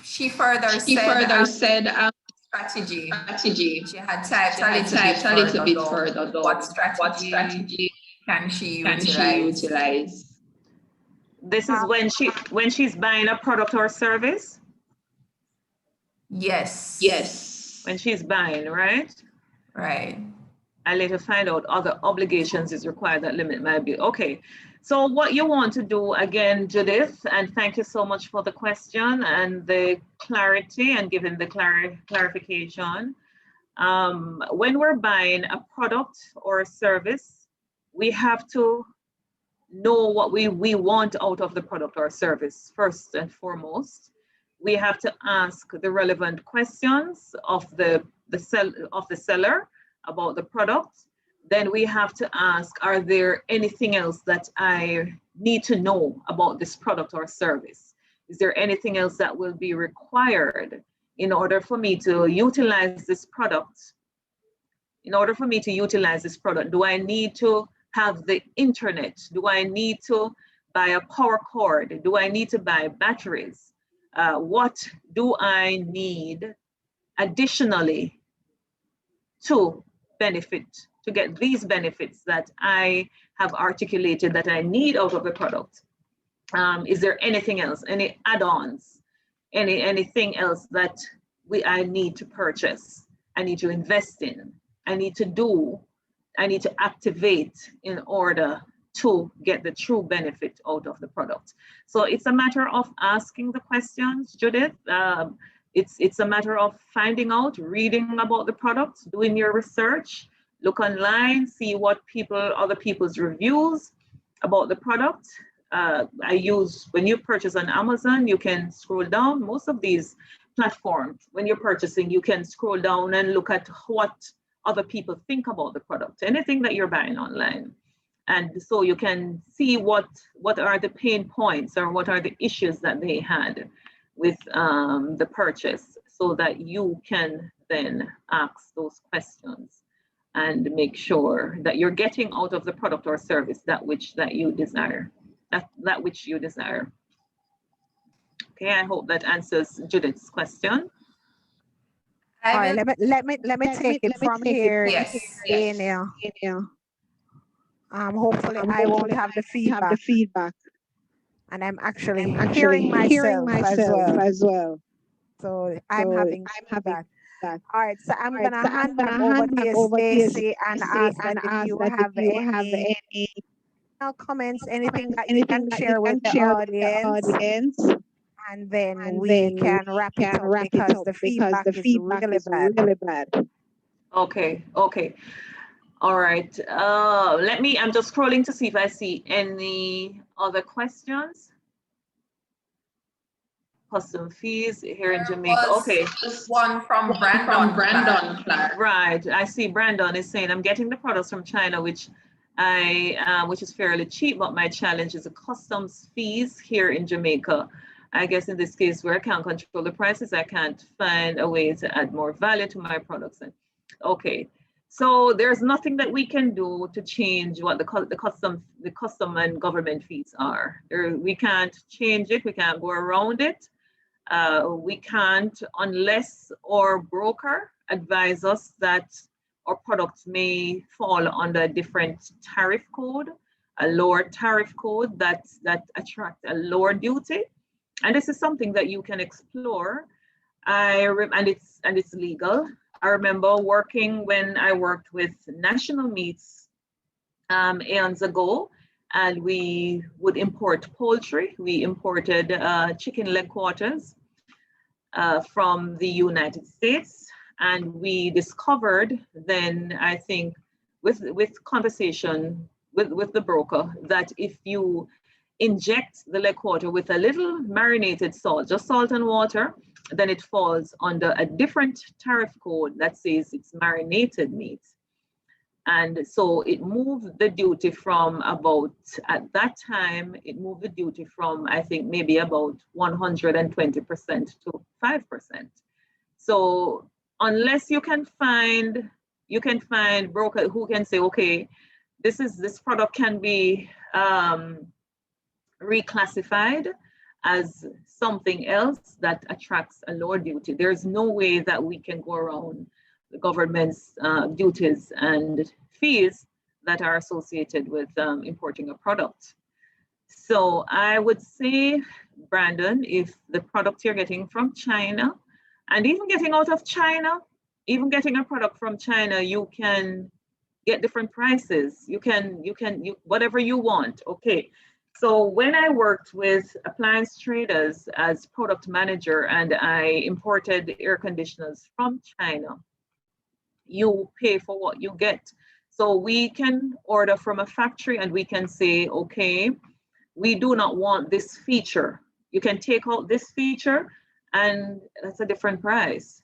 She further said strategy. She had typed a little bit further down. What strategy can she utilize? This is when she's buying a product or service? Yes. When she's buying, right? Right. I later find out other obligations is required that limit my ability. Okay. So what you want to do again, Judith, and thank you so much for the question and the clarity and giving the clarification. When we're buying a product or a service, we have to know what we want out of the product or service first and foremost. We have to ask the relevant questions of the seller about the product. Then we have to ask, are there anything else that I need to know about this product or service? Is there anything else that will be required in order for me to utilize this product? Do I need to have the internet? Do I need to buy a power cord? Do I need to buy batteries? What do I need additionally to get these benefits that I have articulated that I need out of the product? Is there anything else, any add-ons, anything else that I need to purchase, I need to invest in, I need to activate in order to get the true benefit out of the product? So it's a matter of asking the questions, Judith. It's a matter of finding out, reading about the product, doing your research, look online, see what other people's reviews about the product. When you purchase on Amazon, you can scroll down. Most of these platforms, when you're purchasing, you can scroll down and look at what other people think about the product, anything that you're buying online. And so you can see what are the pain points or what are the issues that they had with the purchase, so that you can then ask those questions and make sure that you're getting out of the product or service that which you desire. That which you desire. Okay, I hope that answers Judith's question. All right, let me take it from here. Yes. Daniel. Hopefully I won't have the feedback. And I'm actually hearing myself as well. So I'm having that. All right, so I'm gonna hand back over to Stacy and ask that if you have any comments, anything that you can share with the audience. And then we can wrap it up because the feedback is really bad. Okay, okay. All right. I'm just scrolling to see if I see any other questions. Custom fees here in Jamaica. Okay. One from Brandon. Clark. Right. I see Brandon is saying, I'm getting the products from China, which is fairly cheap, but my challenge is the customs fees here in Jamaica. I guess in this case where I can't control the prices, I can't find a way to add more value to my products. Okay. So there's nothing that we can do to change what the custom and government fees are. We can't change it. We can't go around it. We can't unless our broker advise us that our products may fall under a different tariff code, a lower tariff code that attract a lower duty. And this is something that you can explore. And it's legal. I remember when I worked with National Meats eons ago, and we would import poultry. We imported chicken leg quarters from the United States, and we discovered then, I think, with conversation with the broker, that if you inject the leg quarter with a little marinated salt, just salt and water, then it falls under a different tariff code that says it's marinated meat. And so it moved the duty from at that time, it moved the duty from, I think, maybe about 120% to 5%. So unless you can find broker who can say, okay, this product can be reclassified as something else that attracts a lower duty. There's no way that we can go around the government's duties and fees that are associated with importing a product. So I would say, Brandon, if the product you're getting from China, and even getting out of China, even getting a product from China, you can get different prices. You whatever you want. Okay. So when I worked with appliance traders as product manager and I imported air conditioners from China, you pay for what you get. So we can order from a factory and we can say, okay, we do not want this feature. You can take out this feature and that's a different price.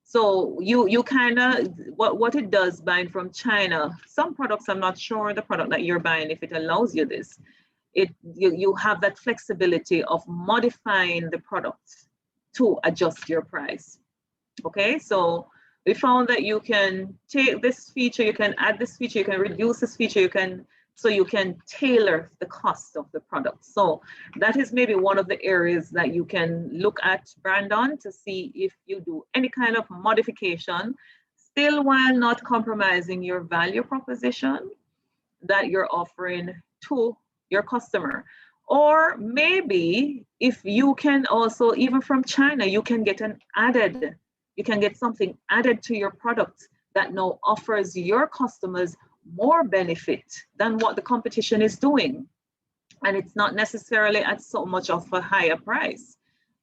So you kind of, what it does buying from China, some products, I'm not sure the product that you're buying, if it allows you this, you have that flexibility of modifying the product to adjust your price. Okay, so we found that you can take this feature, you can add this feature, you can reduce this feature, you can tailor the cost of the product. So that is maybe one of the areas that you can look at, Brandon, to see if you do any kind of modification, still while not compromising your value proposition that you're offering to your customer. Or maybe if you can also, even from China, you can get something added to your product that now offers your customers more benefit than what the competition is doing. And it's not necessarily at so much of a higher price.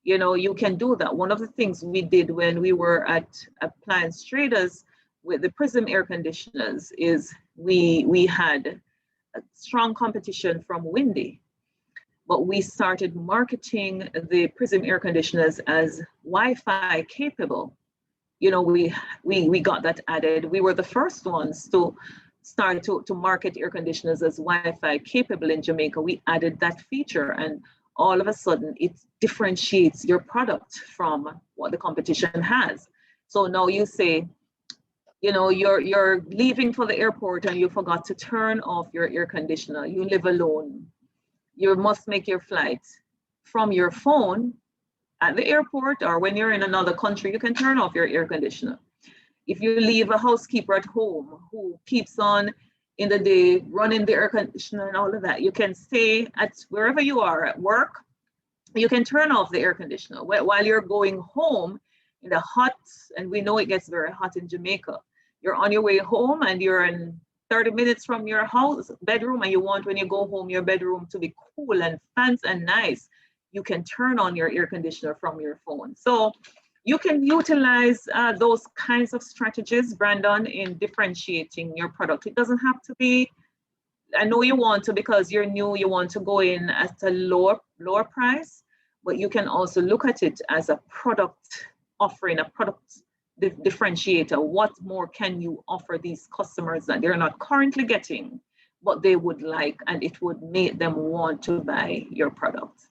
You can do that. One of the things we did when we were at Appliance Traders with the Prism air conditioners is we had a strong competition from Windy, but we started marketing the Prism air conditioners as Wi-Fi capable. We got that added. We were the first ones to start to market air conditioners as Wi-Fi capable in Jamaica. We added that feature, and all of a sudden it differentiates your product from what the competition has. So now you say, you're leaving for the airport and you forgot to turn off your air conditioner. You live alone. You must make your flight from your phone at the airport, or when you're in another country, you can turn off your air conditioner. If you leave a housekeeper at home who keeps on in the day running the air conditioner and all of that, you can stay at wherever you are at work, you can turn off the air conditioner. While you're going home in the hot, and we know it gets very hot in Jamaica, you're on your way home and you're in 30 minutes from your house bedroom, and you want, when you go home, your bedroom to be cool and fancy and nice, you can turn on your air conditioner from your phone. So You can utilize those kinds of strategies, Brandon, in differentiating your product. It doesn't have to be, I know you want to, because you're new, you want to go in at a lower price, but you can also look at it as a product offering, a product differentiator. What more can you offer these customers that they're not currently getting, but they would like, and it would make them want to buy your product?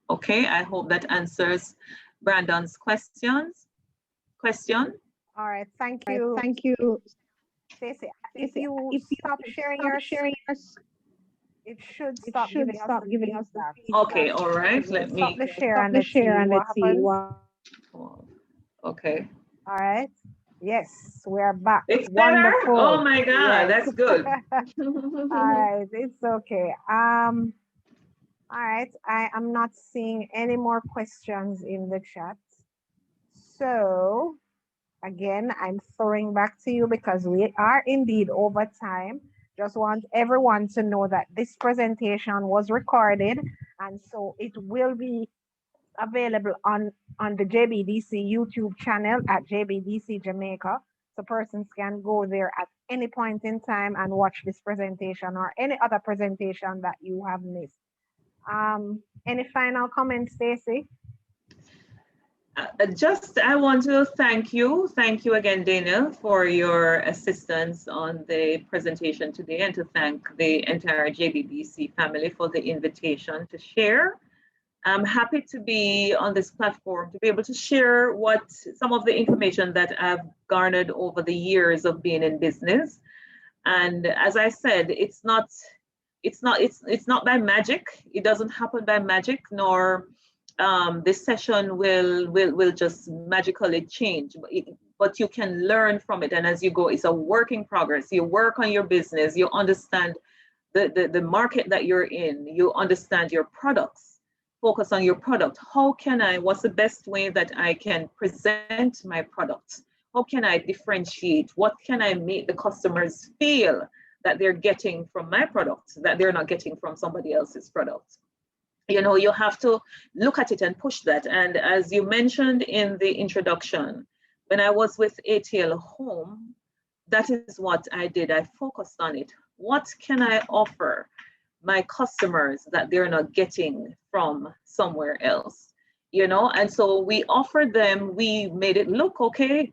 Okay, I hope that answers Brandon's question. All right, thank you. Thank you. Stacey, if you stop sharing your it should stop giving us the feedback. Okay, all right. Let me stop the share and let's see what happens. Okay. All right. Yes, we're back. It's better? Wonderful. Oh my God, yes. That's good. All right, it's okay. All right, I am not seeing any more questions in the chat. So again, I'm throwing back to you because we are indeed over time. Just want everyone to know that this presentation was recorded, and so it will be available on the JBDC YouTube channel at JBDC Jamaica. So persons can go there at any point in time and watch this presentation or any other presentation that you have missed. Any final comments, Stacey? I want to thank you. Thank you again, Dana, for your assistance on the presentation today, and to thank the entire JBDC family for the invitation to share. I'm happy to be on this platform to be able to share some of the information that I've garnered over the years of being in business. And as I said, it's not by magic. It doesn't happen by magic, nor this session will just magically change. But you can learn from it, and as you go, it's a work in progress. You work on your business. You understand the market that you're in. You understand your products. Focus on your product. What's the best way that I can present my product? How can I differentiate? What can I make the customers feel that they're getting from my product that they're not getting from somebody else's product? You know, you have to look at it and push that. And as you mentioned in the introduction, when I was with ATL Home, that is what I did. I focused on it. What can I offer my customers that they're not getting from somewhere else? You know, and so we offered them, we made it look okay.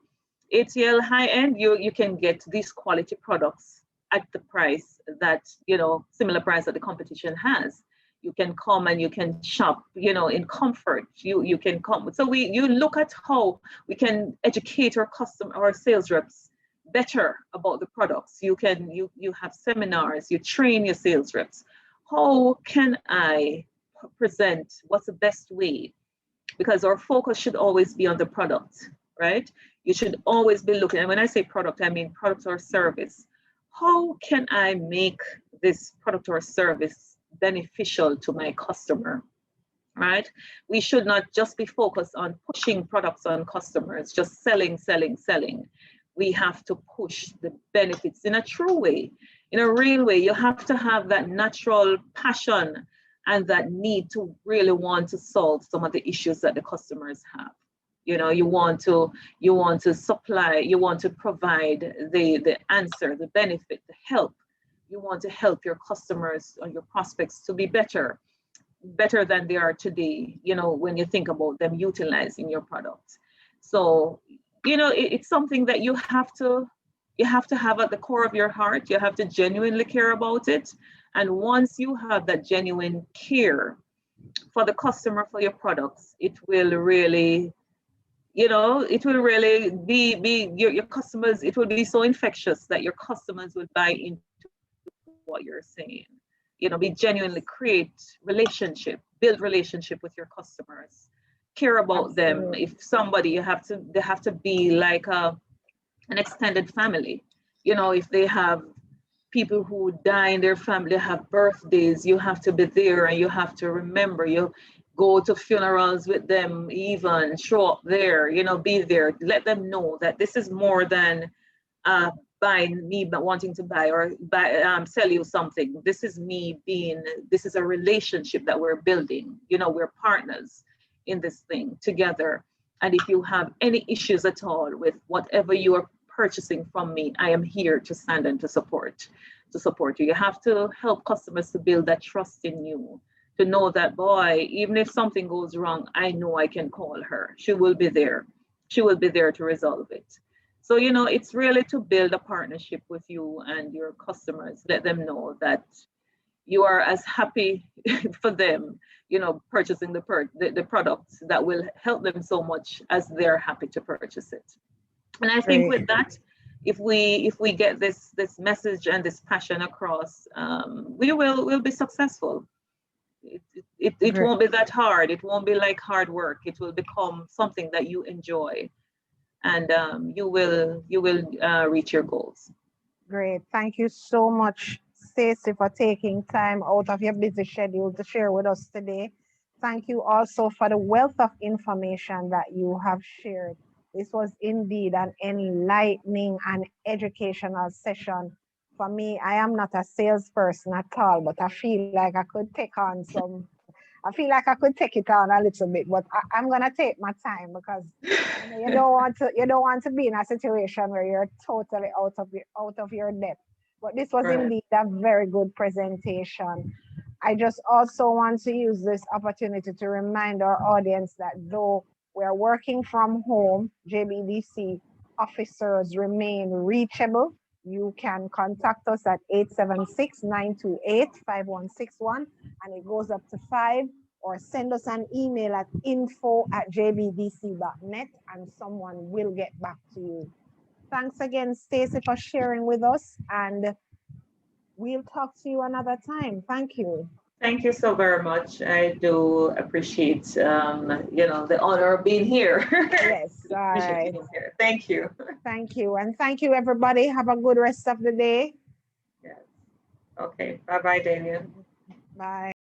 ATL high end, you can get these quality products at the price that, you know, similar price that the competition has. You can come and you can shop, you know, in comfort. You can come. So you look at how we can educate our sales reps better about the products. You have seminars, you train your sales reps. How can I present? What's the best way? Because our focus should always be on the product, right? You should always be looking, and when I say product, I mean product or service. How can I make this product or service beneficial to my customer, right? We should not just be focused on pushing products on customers, just selling. We have to push the benefits in a true way, in a real way. You have to have that natural passion and that need to really want to solve some of the issues that the customers have. You know, you want to supply, you want to provide the answer, the benefit, the help. You want to help your customers or your prospects to be better than they are today, you know, when you think about them utilizing your product. So, you know, it's something that you have to have at the core of your heart. You have to genuinely care about it. And once you have that genuine care for the customer, for your products, it will really, you know, it will really be your customers, it will be so infectious that your customers will buy into what you're saying. You know, be genuinely create relationship, build relationship with your customers, care about Absolutely. Them. If somebody, they have to be like an extended family. You know, if they have people who die in their family, have birthdays, you have to be there and you have to remember. You go to funerals with them, even show up there, you know, be there. Let them know that this is more than me wanting to buy or sell you something. This is me this is a relationship that we're building. You know, we're partners. in this thing together. And if you have any issues at all with whatever you are purchasing from me, I am here to stand and to support you. You have to help customers to build that trust in you, to know that, boy, even if something goes wrong, I know I can call her. She will be there. She will be there to resolve it. So, you know, it's really to build a partnership with you and your customers. Let them know that you are as happy for them, you know, purchasing the products that will help them so much as they're happy to purchase it. And I think with that, if we get this message and this passion across, we'll be successful. It won't be that hard. It won't be like hard work. It will become something that you enjoy, and you will reach your goals. Great. Thank you so much, Stacey, for taking time out of your busy schedule to share with us today. Thank you also for the wealth of information that you have shared. This was indeed an enlightening and educational session. For me, I am not a salesperson at all, but I feel like I could take on some, I feel like I could take it on a little bit, but I'm gonna take my time because you don't want to be in a situation where you're totally out of your depth. But this was indeed a very good presentation. I just also want to use this opportunity to remind our audience that though we're working from home, JBDC officers remain reachable. You can contact us at 876-928-5161, and it goes up to 5, or send us an email at info@jbdc.net, and someone will get back to you. Thanks again, Stacey, for sharing with us, and we'll talk to you another time. Thank you. Thank you so very much. I do appreciate, you know, the honor of being here. Yes. All right. Thank you. Thank you. And thank you, everybody. Have a good rest of the day. Yes. Okay. Bye-bye, Daniel. Bye.